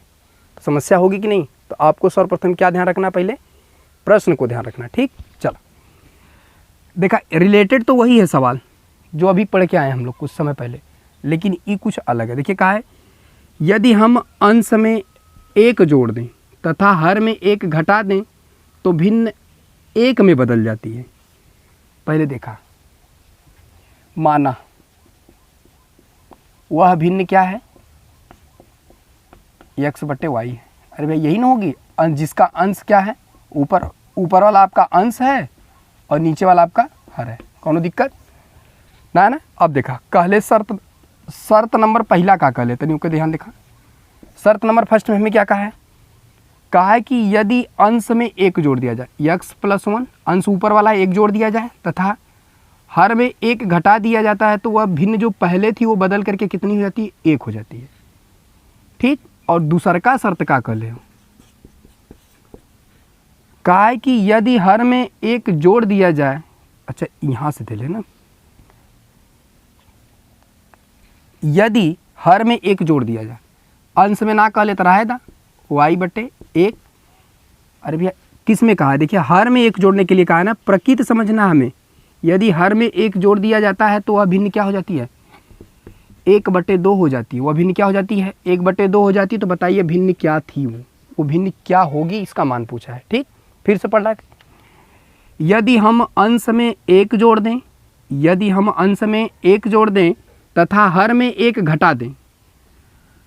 तो समस्या होगी कि नहीं। तो आपको सर्वप्रथम क्या ध्यान रखना, पहले प्रश्न को ध्यान रखना। ठीक, चलो देखा रिलेटेड तो वही है सवाल जो अभी पढ़ के आए हम लोग कुछ समय पहले, लेकिन ये कुछ अलग है। देखिए कहा है, यदि हम अंश में 1 जोड़ दें तथा हर में 1 घटा दें तो भिन्न 1 में बदल जाती है। पहले देखा, माना वह भिन्न क्या है, x/y है। अरे भाई यही ना होगी, जिसका अंश क्या है, ऊपर वाला आपका अंश है और नीचे वाला आपका हर है, कोनो दिक्कत ना है ना। अब देखा कहले शर्त नंबर पहला का कहले, तनी उनके ध्यान देखा, शर्त नंबर फर्स्ट में हमें क्या कहा है कि यदि अंश में 1 जोड़ दिया जाए, x + 1 अंश ऊपर वाला 1 जोड़ दिया जाए तथा हर में 1 घटा दिया जाता है, तो वह भिन्न जो पहले थी वो बदल करके कितनी हो जाती है, 1 हो जाती है। ठीक, और दूसर का शर्त का कहले हो, कहा है कि यदि हर में 1 जोड़ दिया जाए, अच्छा यहाँ से दे लेना, यदि हर में 1 जोड़ दिया जाए, अंश में ना कह ले तो रहेगा y/1। अरे भैया किस में कहा है, देखिए हर में 1 जोड़ने के लिए कहा है ना, प्रकृति समझना हमें। यदि हर में 1 जोड़ दिया जाता है तो वह भिन्न क्या हो जाती है, 1/2 हो जाती है। वह भिन्न क्या हो जाती है, 1/2 हो जाती है। तो बताइए भिन्न क्या थी, वो भिन्न क्या होगी, इसका मान पूछा है। ठीक, फिर से पढ़ रहा है, यदि हम अंश में 1 जोड़ दें, यदि हम अंश में 1 जोड़ दें तथा हर में 1 घटा दें,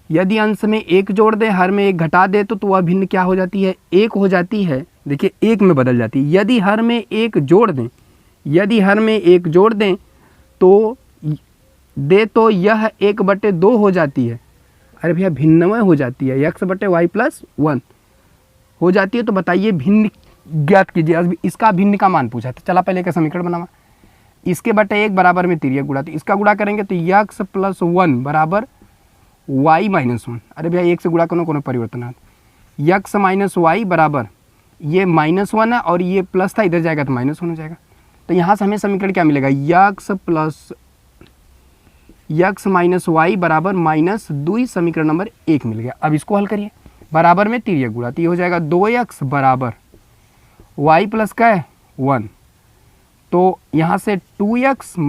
यदि अंश में 1 जोड़ दें हर में 1 घटा दे तो वह भिन्न क्या हो जाती है, 1 हो जाती है। देखिए 1 में बदल जाती है। यदि हर में 1 जोड़ दें, यदि हर में 1 जोड़ दें तो यह 1/2 हो जाती है। अरे भैया भिन्नमय हो जाती है, x/y + 1 हो जाती है। तो बताइए भिन्न ज्ञात कीजिए। अब इसका भिन्न का मान पूछा, तो चला पहले का समीकरण बनावा, इसके बटे 1 बराबर में तिर्यक गुणा, तो इसका गुणा करेंगे तो x + 1 बराबर y - 1। अरे भैया 1 से गुणा कोनो परिवर्तन है, x - y बराबर ये -1 है और ये प्लस था, इधर जाएगा तो -1 हो जाएगा। तो यहाँ से हमें समीकरण क्या मिलेगा, x - y बराबर -2 समीकरण नंबर 1 मिल गया। अब इसको हल करिए, बराबर में तिर्यक गुणा, तो ये हो जाएगा 2x बराबर y + क्या है 1, तो यहाँ से 2x -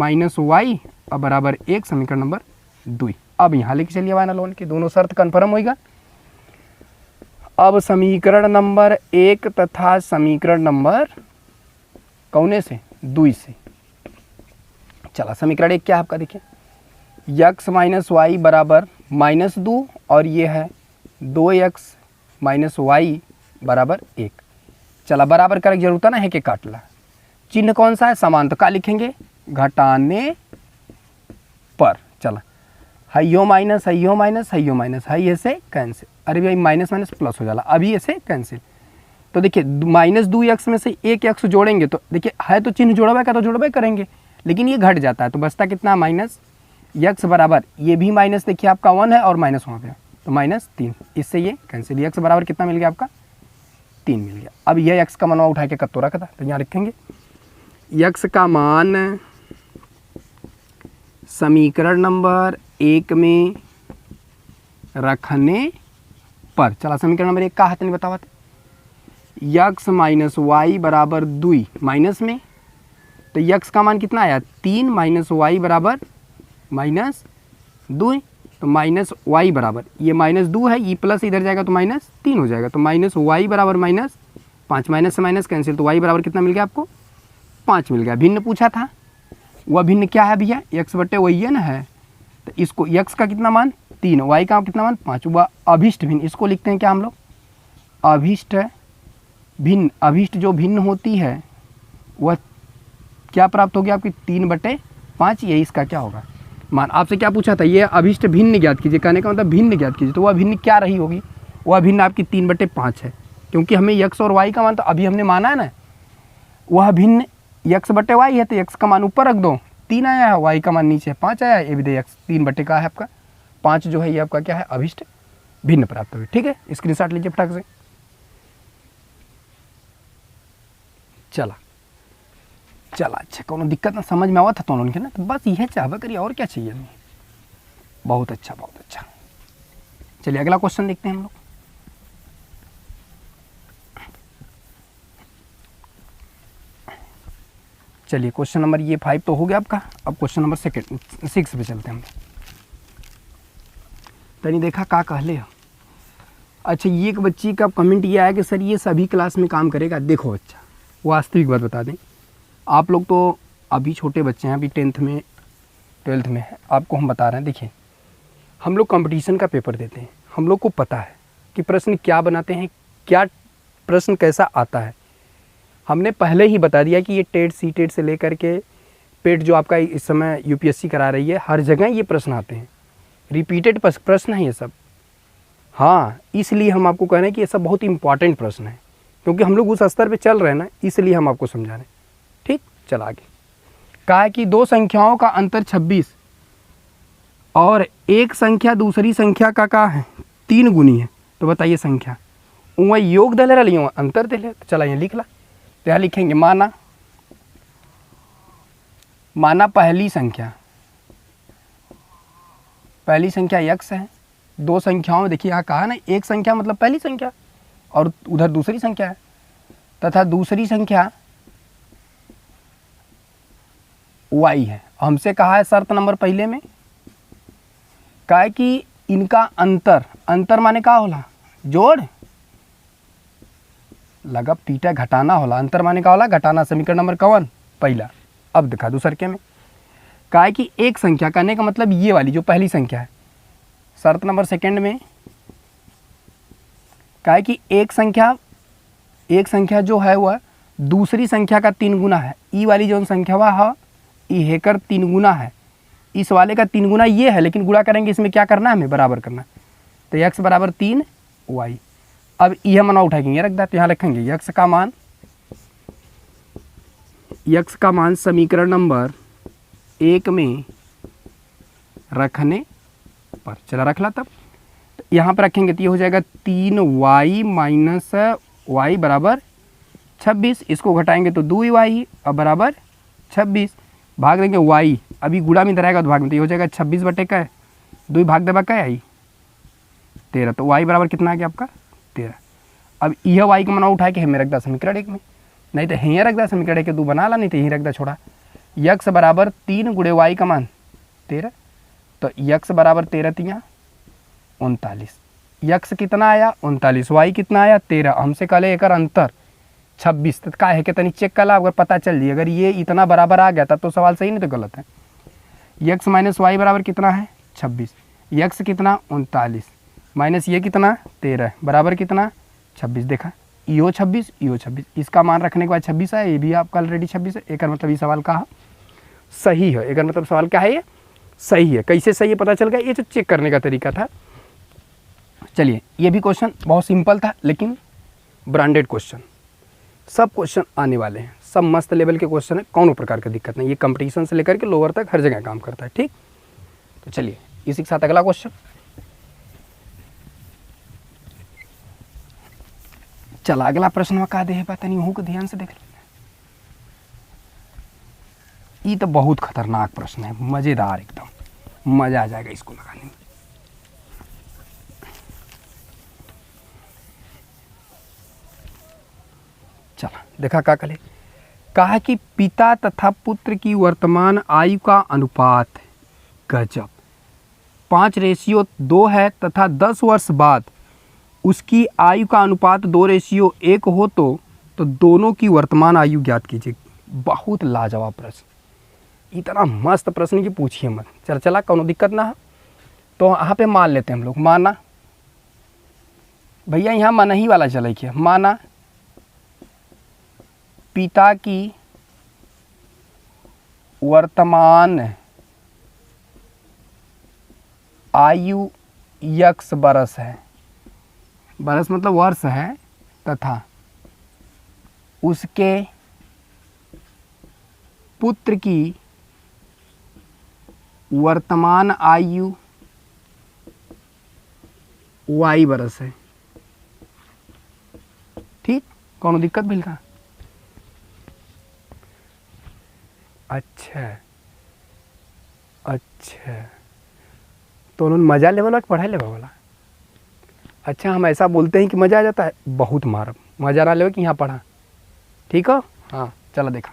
y अब बराबर 1 समीकरण नंबर 2। अब यहाँ लेके चलिए वाला लोन की दोनों शर्त कन्फर्म होगा। अब समीकरण नंबर 1 तथा समीकरण नंबर कौने से 2 से, चला समीकरण एक क्या है आपका, देखिए यक्स माइनस वाई बराबर -2 और ये है 2x माइनस वाई बराबर 1। चला बराबर करके जरूरत ना है कि काट ला, चिन्ह कौन सा है, समान, तो क्या लिखेंगे, घटाने पर। चला हइयो माइनस हइयो माइनस हइयो माइनस, हई ऐसे कैंसिल, अरे भाई माइनस माइनस प्लस हो जाला, अभी ऐसे कैंसिल। तो देखिए -2x में से एक x जोड़ेंगे तो देखिए है तो चिन्ह जोड़बे का तो जोड़बे करेंगे, लेकिन ये घट जाता है तो बचता कितना, -x बराबर, ये भी माइनस देखिए आपका 1 है और माइनस वहाँ पे तो -3, इससे ये कैंसिल, x बराबर कितना मिल गया आपका, 3 मिल गया। अब यह x का मनवा उठा के कत्तो रखा था तो यहाँ रखेंगे x का मान समीकरण नंबर 1 में रखने पर। चला समीकरण नंबर 1 का हाथ नहीं बतावत, यक्स माइनस वाई बराबर 2 माइनस में, तो यक्स का मान कितना आया 3 माइनस वाई बराबर -2, तो माइनस वाई बराबर ये -2 है, ये प्लस इधर जाएगा तो -3 हो जाएगा, तो माइनस वाई बराबर -5, माइनस से माइनस कैंसिल, तो वाई बराबर कितना मिल गया आपको, 5 मिल गया। भिन्न पूछा था, वह भिन्न क्या है भैया, x बटे वही है ना है, तो इसको x का कितना मान 3, y का कितना मान 5, वह अभिष्ट भिन्न, इसको लिखते हैं क्या हम लोग, अभिष्ट भिन्न। अभिष्ट जो भिन्न होती है वह क्या प्राप्त होगी आपकी 3/5, ये इसका क्या होगा मान। आपसे क्या पूछा था, ये अभिष्ट भिन्न ज्ञात कीजिए, कहने का मतलब भिन्न ज्ञात कीजिए, तो वह भिन्न क्या रही होगी, वह भिन्न आपकी 3/5 है, क्योंकि हमें x और y का मान तो अभी हमने माना है ना, वह भिन्न x बटे वाई है, तो x का मान ऊपर रख दो, 3 आया है, y का मान नीचे 5 आया है, ये भी दे x 3 बटे का है आपका 5 जो है ये आपका क्या है, अभिष्ट भिन्न प्राप्त हुई। ठीक है, स्क्रीनशॉट लीजिए फटाक से। चला अच्छा, कोनो दिक्कत ना समझ में आवा था तो उनके ना, तो बस यह चाहबे करिए, और क्या चाहिए नहीं। बहुत अच्छा बहुत अच्छा। चलिए अगला क्वेश्चन देखते हैं हम लोग। चलिए क्वेश्चन नंबर ये 5 तो हो गया आपका, अब क्वेश्चन नंबर 6 पे चलते हैं हम। तनी देखा का कहले। अच्छा, ये एक बच्ची का कमेंट ये आया कि सर ये सभी क्लास में काम करेगा। देखो बच्चा, वास्तविक बात बता दें, आप लोग तो अभी छोटे बच्चे हैं, अभी 10th में 12th में है, आपको हम बता रहे हैं। देखिए हम लोग कंपटीशन का पेपर देते हैं, हम लोग को पता है कि प्रश्न क्या बनाते हैं, क्या प्रश्न कैसा आता है। हमने पहले ही बता दिया कि ये टेट सी टेट से लेकर के पेट जो आपका इस समय यूपीएससी करा रही है, हर जगह ये प्रश्न आते हैं, रिपीटेड प्रश्न है ये सब। हाँ, इसलिए हम आपको कह रहे हैं कि ये सब बहुत इंपॉर्टेंट प्रश्न है, क्योंकि हम लोग उस स्तर पे चल रहे हैं ना, इसलिए हम आपको समझा रहे हैं। ठीक, चला आगे। कहा है कि दो संख्याओं का अंतर 26 और एक संख्या दूसरी संख्या का है 3 गुनी है, तो बताइए संख्या वह योग दे ले रही हूँ अंतर दे ले, तो चला ये लिख ला। तो यहाँ लिखेंगे माना पहली संख्या x है, दो संख्याओं में देखिए यहाँ कहा ना, एक संख्या मतलब पहली संख्या और उधर दूसरी संख्या है, तथा दूसरी संख्या y है। हमसे कहा है शर्त नंबर पहले में, कहा है कि इनका अंतर माने का होला, जोड़ लगा पीटा घटाना होला, अंतर माने का होला घटाना। समीकरण नंबर कौन पहला। अब देखा दूसर के में कहा है कि एक संख्या, कहने का मतलब ये वाली जो पहली संख्या है। शर्त नंबर सेकंड में कहा है कि एक संख्या जो है वह दूसरी संख्या का 3 गुना है। ई वाली जो संख्या वह है ई हेकर 3 गुना है, इस वाले का 3 गुना ये है, लेकिन गुणा करेंगे इसमें क्या करना है, हमें बराबर करना। तो x बराबर 3 y। अब यह मना उठाएंगे, रख दे, तो यहाँ रखेंगे x का मान समीकरण नंबर 1 में रखने पर। चला रख ला, तब तो यहाँ पर रखेंगे तो ये हो जाएगा 3y माइनस y बराबर 26। इसको घटाएंगे तो 2y अब बराबर 26, भाग देंगे y, अभी गुणा में इधर आएगा तो भाग में, तो ये हो जाएगा 26 बटे का 2 भाग देगा क्या आई 13, तो y बराबर कितना आ गया आपका 13। अब यह y का मना उठा के हमें रख दा समीकरण 1 में, नहीं तो यहीं रख दा समीकरण 1 के 2 बना ला, नहीं तो यहीं रख दा छोड़ा। x बराबर 3 गुणे y का मान 13, तो x बराबर 13 तिया 39, x कितना आया 39, y कितना आया 13। हमसे कल एक अंतर 26, तो का है कि तनी चेक कला, अगर पता चल जाए अगर ये इतना बराबर आ गया तब तो सवाल सही नहीं तो गलत है। यक्स माइनस वाई बराबर कितना है 26, यक्स कितना 39 माइनस ये कितना 13 बराबर कितना 26। देखा यो 26 यो 26, इसका मान रखने के बाद 26 है, ये भी आपका ऑलरेडी 26 है। एक मतलब ये सवाल का सही है, एक मतलब सवाल क्या है ये सही है। कैसे सही है पता चल गया, ये जो चेक करने का तरीका था। चलिए ये भी क्वेश्चन बहुत सिंपल था लेकिन ब्रांडेड क्वेश्चन, सब क्वेश्चन आने वाले हैं, सब मस्त लेवल के क्वेश्चन है, कौन प्रकार की दिक्कत नहीं। ये कंपटीशन से लेकर के लोअर तक हर जगह काम करता है। ठीक, तो चलिए इसी के साथ अगला क्वेश्चन। चला अगला प्रश्न में का दे है पता नहीं, वहू को ध्यान से देख लो। ये तो बहुत खतरनाक प्रश्न है, मजेदार, एकदम मजा आ जाएगा इसको लगाने में। चला देखा क्या कले, कहा कि पिता तथा पुत्र की वर्तमान आयु का अनुपात, गजब, 5:2 है तथा 10 वर्ष बाद उसकी आयु का अनुपात 2:1 हो तो दोनों की वर्तमान आयु ज्ञात कीजिए। बहुत लाजवाब प्रश्न, इतना मस्त प्रश्न की पूछिए मत। चला कोनो दिक्कत ना है तो यहाँ पे मान लेते हैं हम लोग। माना भैया यहाँ माना ही वाला चले क्या, माना पिता की वर्तमान आयु यक्स बरस है, बरस मतलब वर्ष है, तथा उसके पुत्र की वर्तमान आयु वाई बरस है। ठीक, कौन दिक्कत भइल का? अच्छा तो उन्होंने मजा लेवल वाला पढ़ाई लेवल वाला। अच्छा हम ऐसा बोलते हैं कि मज़ा आ जाता है, बहुत मारब, मज़ा ना ले कि यहाँ पढ़ा। ठीक है, हाँ चलो देखा।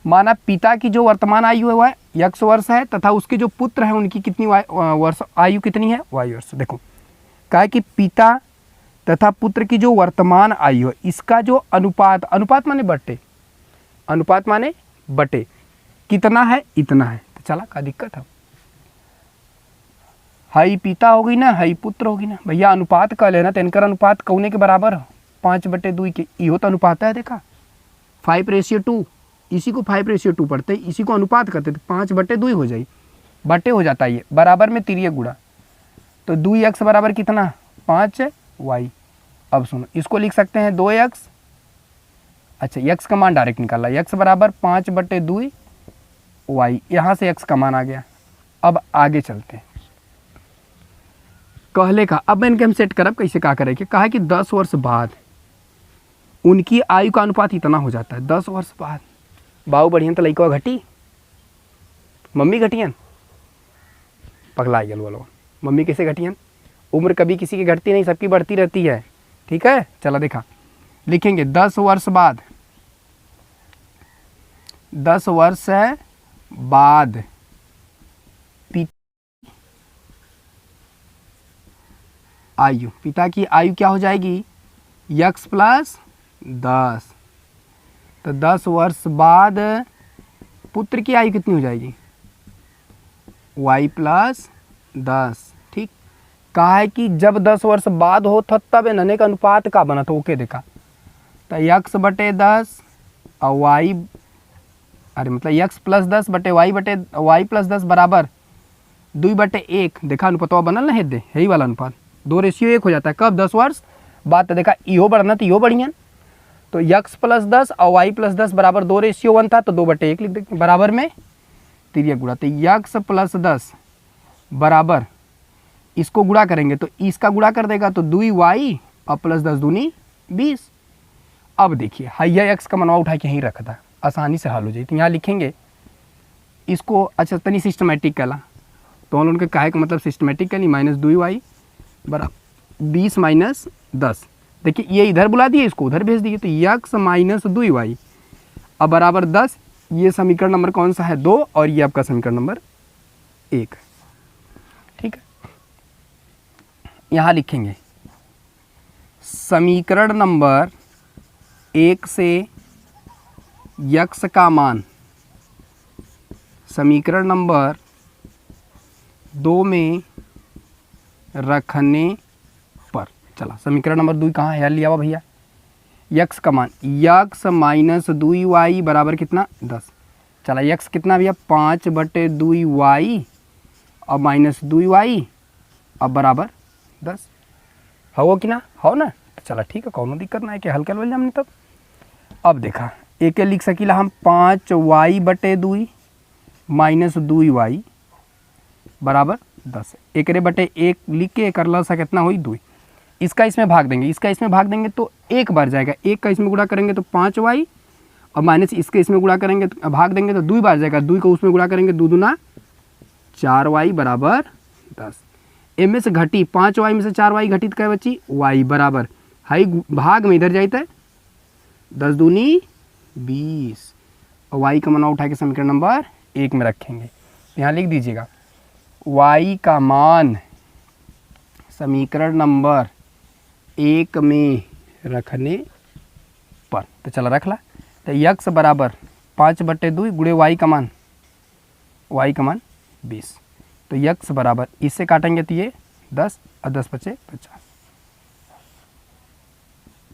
माना पिता की जो वर्तमान आयु है वह यक्स वर्ष है तथा उसके जो पुत्र हैं उनकी कितनी वर्ष आयु कितनी है, वाई वर्ष। देखो कहा कि पिता तथा पुत्र की जो वर्तमान आयु है इसका जो अनुपात, अनुपात माने बटे, अनुपात माने बटे, कितना है इतना है। तो चला का दिक्कत है, हाई पिता होगी ना हाई पुत्र होगी ना भैया, अनुपात कर लेना तो इनका अनुपात कौने के बराबर है 5/2 के, इहो तो अनुपात है। देखा 5:2, इसी को 5:2 पढ़ते, इसी को अनुपात करते तो 5/2 हो जाए, बटे हो जाता है ये, बराबर में तिरिया गुड़ा, तो 2x बराबर कितना 5y। अब सुनो इसको लिख सकते हैं 2x, अच्छा x का मान डायरेक्ट निकाला, x बराबर 5/2y, यहाँ से x का मान आ गया। अब आगे चलते हैं, कहले का अब इनके हम सेट करब कैसे क्या करेंगे। कहा कि 10 वर्ष बाद उनकी आयु का अनुपात इतना हो जाता है। 10 वर्ष बाद बाबू बढ़ियन तो लड़का घटी, मम्मी घटियन, पगला गया बोलो, मम्मी कैसे घटियन, उम्र कभी किसी की घटती नहीं, सबकी बढ़ती रहती है। ठीक है, चला देखा लिखेंगे 10 वर्ष बाद, 10 वर्ष बाद आयु, पिता की आयु क्या हो जाएगी यक्स प्लस 10, तो 10 वर्ष बाद पुत्र की आयु कितनी हो जाएगी वाई प्लस 10। ठीक, कहा है कि जब 10 वर्ष बाद हो तब इन्होंने का अनुपात का बना तो ओके देखा, तो x/10 और वाई, अरे मतलब x प्लस 10 बटे वाई प्लस 10 बराबर 2/1। देखा अनुपात बनल ना है, दे यही वाला अनुपात 2:1 हो जाता है। कब 10 वर्ष बाद, तो देखा इहो बढ़ना तो इहो बढ़िया, तो x प्लस 10 और वाई प्लस 10 बराबर 2:1 था, तो 2/1 लिख देते बराबर में तिरिया गुड़ा, तो x प्लस 10 बराबर, इसको गुड़ा करेंगे तो इसका गुड़ा कर देगा तो 2y और प्लस 10 दूनी 20। अब देखिए हैया x का मनवा उठा के यहीं रखा था, आसानी से हल हो जाए। तो यहाँ लिखेंगे इसको, अच्छा तनी सिस्टमेटिक कला, तो हम उनके कहे का मतलब सिस्टमेटिक कली, -2y बराबर 20 माइनस 10। देखिए ये इधर बुला दिए, इसको उधर भेज दिए, तो x माइनस 2y अब बराबर 10। ये समीकरण नंबर कौन सा है 2, और ये आपका समीकरण नंबर 1। ठीक है, यहाँ लिखेंगे समीकरण नंबर 1 से x का मान, समीकरण नंबर 2 में रखने पर। चला समीकरण नंबर 2 कहाँ है लिया हुआ भैया, यक्स का मान यक्स माइनस 2y बराबर कितना 10। चला यक्स कितना भैया 5/2y और माइनस 2y अब बराबर 10 हो कि ना हो ना। तो चला ठीक है, कौनो दिक्कत ना है कि हल कर लो हमने तब। अब देखा एक लिख सकीला हम 5y/2 माइनस 2y बराबर 10। एक रे बटे एक लिख के कर ला सा कितना हुई 2। इसका इसमें भाग देंगे, इसका इसमें भाग देंगे तो एक बार जाएगा, एक का इसमें गुणा करेंगे तो 5y और माइनस इसके इसमें गुणा करेंगे तो भाग देंगे तो 2 बार जाएगा, 2 को उसमें गुणा करेंगे 2 दूना 4y बराबर 10। इनमें से घटी 5y में से 4y घटित क्या बची y बराबर हाई भाग में इधर जाता है 10 दूनी 20 और y का मान उठा के समीकरण नंबर 1 में रखेंगे। यहाँ लिख दीजिएगा y का मान समीकरण नंबर 1 में रखने पर। तो चला रख ला, तो यक्स बराबर 5/2 गुणे y का मान 20। तो यक्स बराबर इससे काटेंगे तो ये 10 और 10 बचे 50।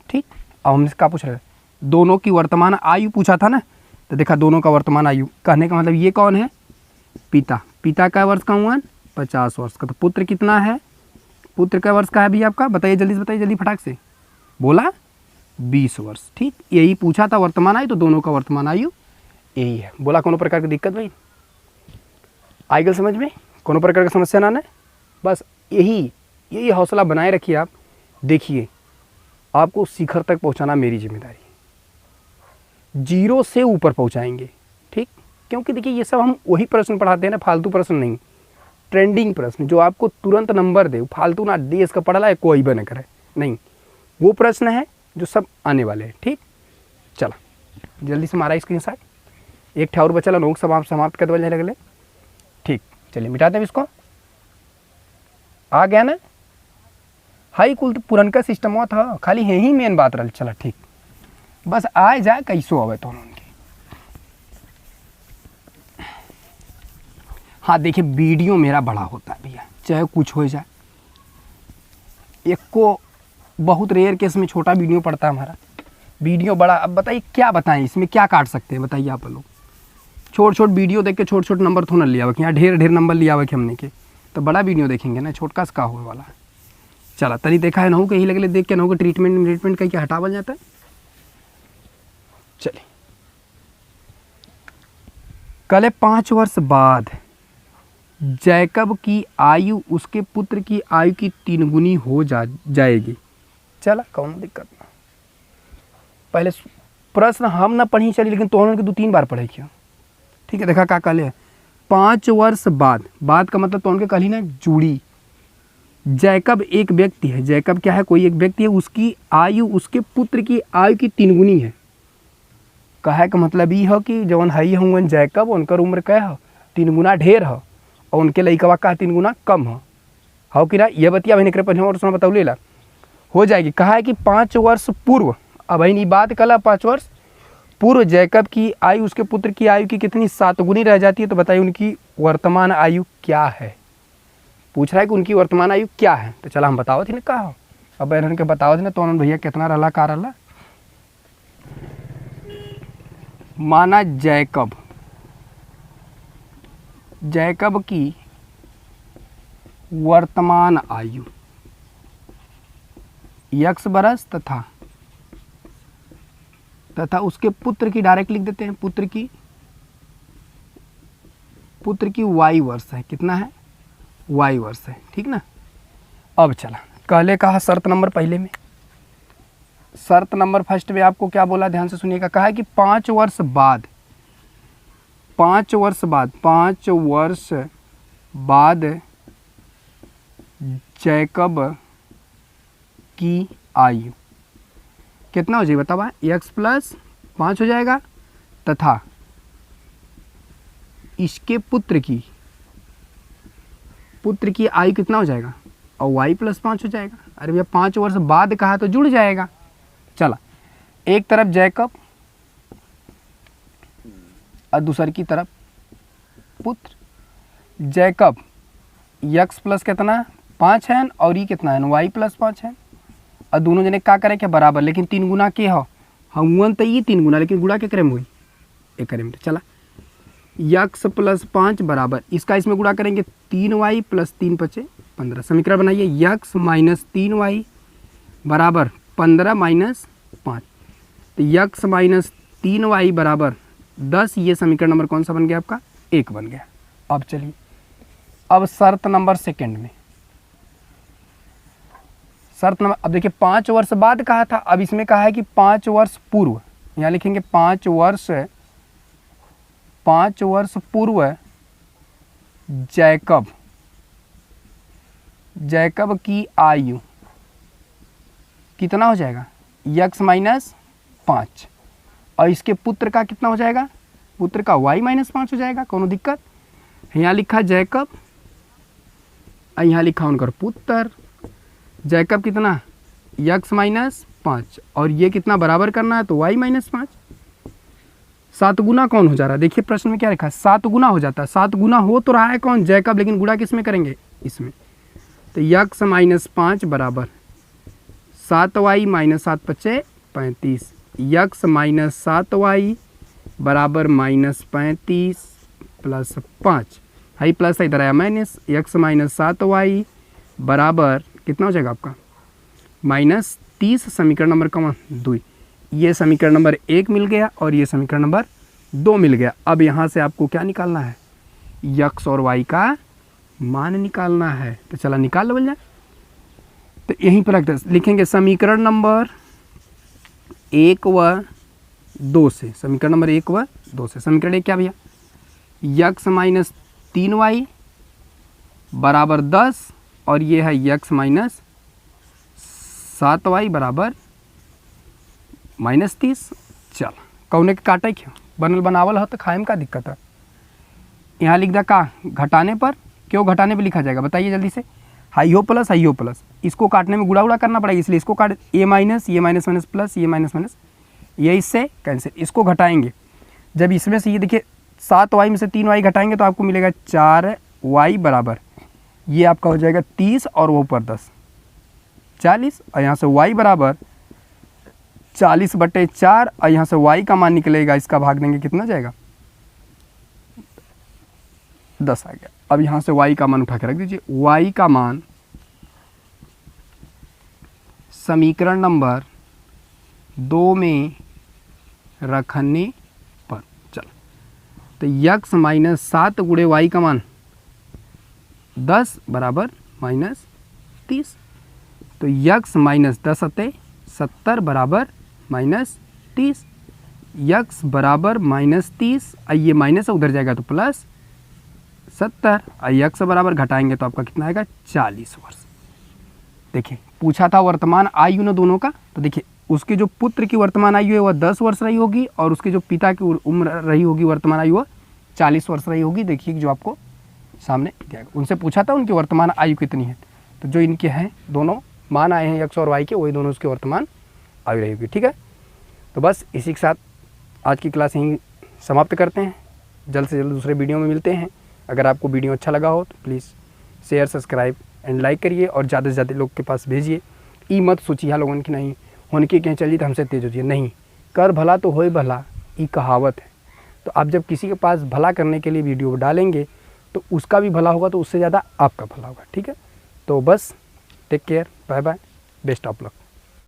ठीक, अब हमसे क्या पूछ रहे हैं, दोनों की वर्तमान आयु पूछा था ना। तो देखा दोनों का वर्तमान आयु कहने का मतलब ये कौन है पिता, पिता का वर्ष का हुआ 50 वर्ष का। तो पुत्र कितना है, पुत्र का वर्ष का है भी आपका बताइए जल्दी से, बताइए जल्दी फटाक से बोला 20 वर्ष। ठीक, यही पूछा था वर्तमान आयु, तो दोनों का वर्तमान आयु यही है। बोला कोनो प्रकार की दिक्कत भाई आई गल समझ में, कोनो प्रकार की समस्या ना है। बस यही हौसला बनाए रखिए आप। देखिए आपको शिखर तक पहुंचाना मेरी जिम्मेदारी है, 0 से ऊपर पहुंचाएंगे। ठीक, क्योंकि देखिए ये सब हम वही प्रश्न पढ़ाते हैं ना, फालतू प्रश्न नहीं, ट्रेंडिंग प्रश्न जो आपको तुरंत नंबर दे, फालतू ना देश का पढ़ला है कोई भी न करे, नहीं वो प्रश्न है जो सब आने वाले हैं। ठीक, चला जल्दी से मारा स्क्रीनशॉट, एक ठा और बचा नोक समाप्त कर देवल लगले। ठीक, चलिए मिटाते हैं इसको, आ गया ना। हाई कुल तो पुरनका सिस्टम था, खाली यही मेन बात रहा। चला ठीक, बस आए जाए कैसो आवे तो उनके। हाँ देखिए वीडियो मेरा बड़ा होता है भैया, चाहे कुछ हो जाए। एक को बहुत रेयर केस में छोटा वीडियो पड़ता है हमारा, वीडियो बड़ा। अब बताइए क्या बताएं, इसमें क्या काट सकते हैं बताइए आप लोग। छोट वीडियो देख के छोट नंबर थोड़ा लिया हुआ कि यहाँ ढेर नंबर लिया हुआ कि हमने के, तो बड़ा वीडियो देखेंगे ना, छोटका से का होने वाला है। चला तरी देखा है नहू के ही लगे देख के नहू के ट्रीटमेंट का क्या हटावल जाता है। चलिए कल 5 वर्ष बाद जैकब की आयु उसके पुत्र की आयु की 3 गुनी हो जाएगी। चला कौन दिक्कत ना, पहले प्रश्न हम ना पढ़ी चली, लेकिन तो 2-3 बार पढ़े क्यों। ठीक है, देखा क्या कल है 5 वर्ष बाद का मतलब तो उनके कल ही ना जुड़ी। जैकब एक व्यक्ति है, जैकब क्या है कोई एक व्यक्ति है, उसकी आयु उसके पुत्र की आयु की 3 गुनी है। कहे का मतलब ये है कि जवन हई होंगे जैकब उनकर उम्र क्या है 3 गुना ढेर है और उनके लड़कवा का 3 गुना कम है। हो कि ना, ये बतिया भाई निकले पर और बताओ ले ला हो जाएगी। कहा है कि 5 वर्ष पूर्व, अब भाई बात कला 5 वर्ष पूर्व जैकब की आयु उसके पुत्र की आयु की कितनी 7 गुनी रह जाती है। तो बताइए उनकी वर्तमान आयु क्या है, पूछ रहा है कि उनकी वर्तमान आयु क्या है। तो चला हम बताओ थी ना कहा, अब इन्होंने बताओ थी ना तो भैया कितना रहा का रहा। माना जैकब की वर्तमान आयु x बरस तथा उसके पुत्र की डायरेक्ट लिख देते हैं, पुत्र की y वर्ष है, कितना है y वर्ष है। ठीक ना, अब चला कहले कहा शर्त नंबर पहले में, शर्त नंबर फर्स्ट में आपको क्या बोला ध्यान से सुनिएगा। कहा है कि 5 वर्ष बाद जैकब की आयु कितना हो जाएगा बतावा, x + 5 हो जाएगा तथा इसके पुत्र की आयु कितना हो जाएगा और y + 5 हो जाएगा। अरे भैया 5 वर्ष बाद कहा तो जुड़ जाएगा। चला एक तरफ जैकब और दूसरी की तरफ पुत्र। जैकब यक्स प्लस कितना 5 है और ये कितना है वाई प्लस 5 है। और दोनों जने क्या करे क्या बराबर, लेकिन 3 गुना के हो हम तो ये 3 गुना, लेकिन गुणा के करे में हुई एक करे में। चला यक्स प्लस 5 बराबर इसका इसमें गुणा करेंगे 3y प्लस 3 5 15। समीकरण बनाइए यक्स माइनस 3y बराबर 15 माइनस 5। तो यक्स माइनस 3y बराबर 10। ये समीकरण नंबर कौन सा बन गया आपका 1 बन गया। अब चलिए अब शर्त नंबर सेकंड में, शर्त नंबर अब देखिए 5 वर्ष बाद कहा था, अब इसमें कहा है कि 5 वर्ष पूर्व, यहाँ लिखेंगे 5 वर्ष पूर्व जैकब की आयु कितना हो जाएगा यक्स माइनस 5, और इसके पुत्र का कितना हो जाएगा, पुत्र का y माइनस 5 हो जाएगा। कोनो दिक्कत, यहाँ लिखा जैकब और यहाँ लिखा उनका पुत्र। जैकब कितना यक्स माइनस 5 और ये कितना बराबर करना है तो y माइनस 5। 7 गुना कौन हो जा रहा है, देखिए प्रश्न में क्या लिखा है 7 गुना हो जाता है। 7 गुना हो तो रहा है कौन जैकब, लेकिन गुणा किस में करेंगे इसमें। तो यक्स माइनस 5 बराबर 7y minus 7 5 35। X minus 7y बराबर माइनस 35 प्लस 5, हाई प्लस इधर आया माइनस। यक्स माइनस 7y बराबर कितना हो जाएगा आपका माइनस 30। समीकरण नंबर कौन 2। ये समीकरण नंबर 1 मिल गया और ये समीकरण नंबर 2 मिल गया। अब यहाँ से आपको क्या निकालना है यक्स और वाई का मान निकालना है। तो चला निकाल लो जाए। तो यहीं पर लिखेंगे समीकरण नंबर 1 व 2 से, समीकरण नंबर 1 व 2 से। समीकरण 1 क्या भैया यक्स माइनस 3y बराबर 10 और ये है यक्स माइनस 7y बराबर माइनस 30। चल कौने के काटे क्यों बनल बनावल हो तो खाए में का दिक्कत है। यहाँ लिख दा का घटाने पर, क्यों घटाने पे लिखा जाएगा बताइए जल्दी से। हाई हो प्लस, इसको काटने में गुड़ा करना पड़ेगा, इसलिए इसको काट ये माइनस माइनस प्लस ये माइनस माइनस, ये इससे कैंसिल। इसको घटाएंगे जब इसमें से ये देखिए 7y में से 3y घटाएंगे तो आपको मिलेगा 4y बराबर ये आपका हो जाएगा 30 और वो ऊपर 10 40। और यहाँ से y बराबर 40/4 और यहाँ से y का मान निकलेगा, इसका भाग देंगे कितना जाएगा 10 आ गया। अब यहाँ से y का मान उठा के रख दीजिए। y का मान समीकरण नंबर 2 में रखने पर, चल तो यक्स माइनस 7 गुणे वाई का मान 10 बराबर माइनस 30। तो यक्स माइनस 10 अते 70 बराबर माइनस 30। यक्स बराबर माइनस 30 और ये माइनस उधर जाएगा तो प्लस 70 और यक्स बराबर घटाएंगे तो आपका कितना आएगा 40 वर्ष। देखिए पूछा था वर्तमान आयु न दोनों का, तो देखिए उसके जो पुत्र की वर्तमान आयु है वह 10 वर्ष रही होगी और उसके जो पिता की उम्र रही होगी वर्तमान आयु वह 40 वर्ष रही होगी। देखिए जो आपको सामने दिया गया, उनसे पूछा था उनकी वर्तमान आयु कितनी है, तो जो इनके हैं दोनों मान आए हैं यक्स और वाई के, वही दोनों उसके वर्तमान आयु रही होगी। ठीक है, तो बस इसी के साथ आज की क्लास यहीं समाप्त करते हैं। जल्द से जल्द दूसरे वीडियो में मिलते हैं। अगर आपको वीडियो अच्छा लगा हो तो please share subscribe and like करिए और ज़्यादा से ज़्यादा लोग के पास भेजिए। ई मत सोचिए लोगों की नहीं होने की कहीं चलिए तो हमसे तेज हो जाइए, नहीं कर भला तो होए भला, ये कहावत है। तो आप जब किसी के पास भला करने के लिए वीडियो डालेंगे तो उसका भी भला होगा, तो उससे ज़्यादा आपका भला होगा। ठीक है, तो बस take care, bye bye, best of luck.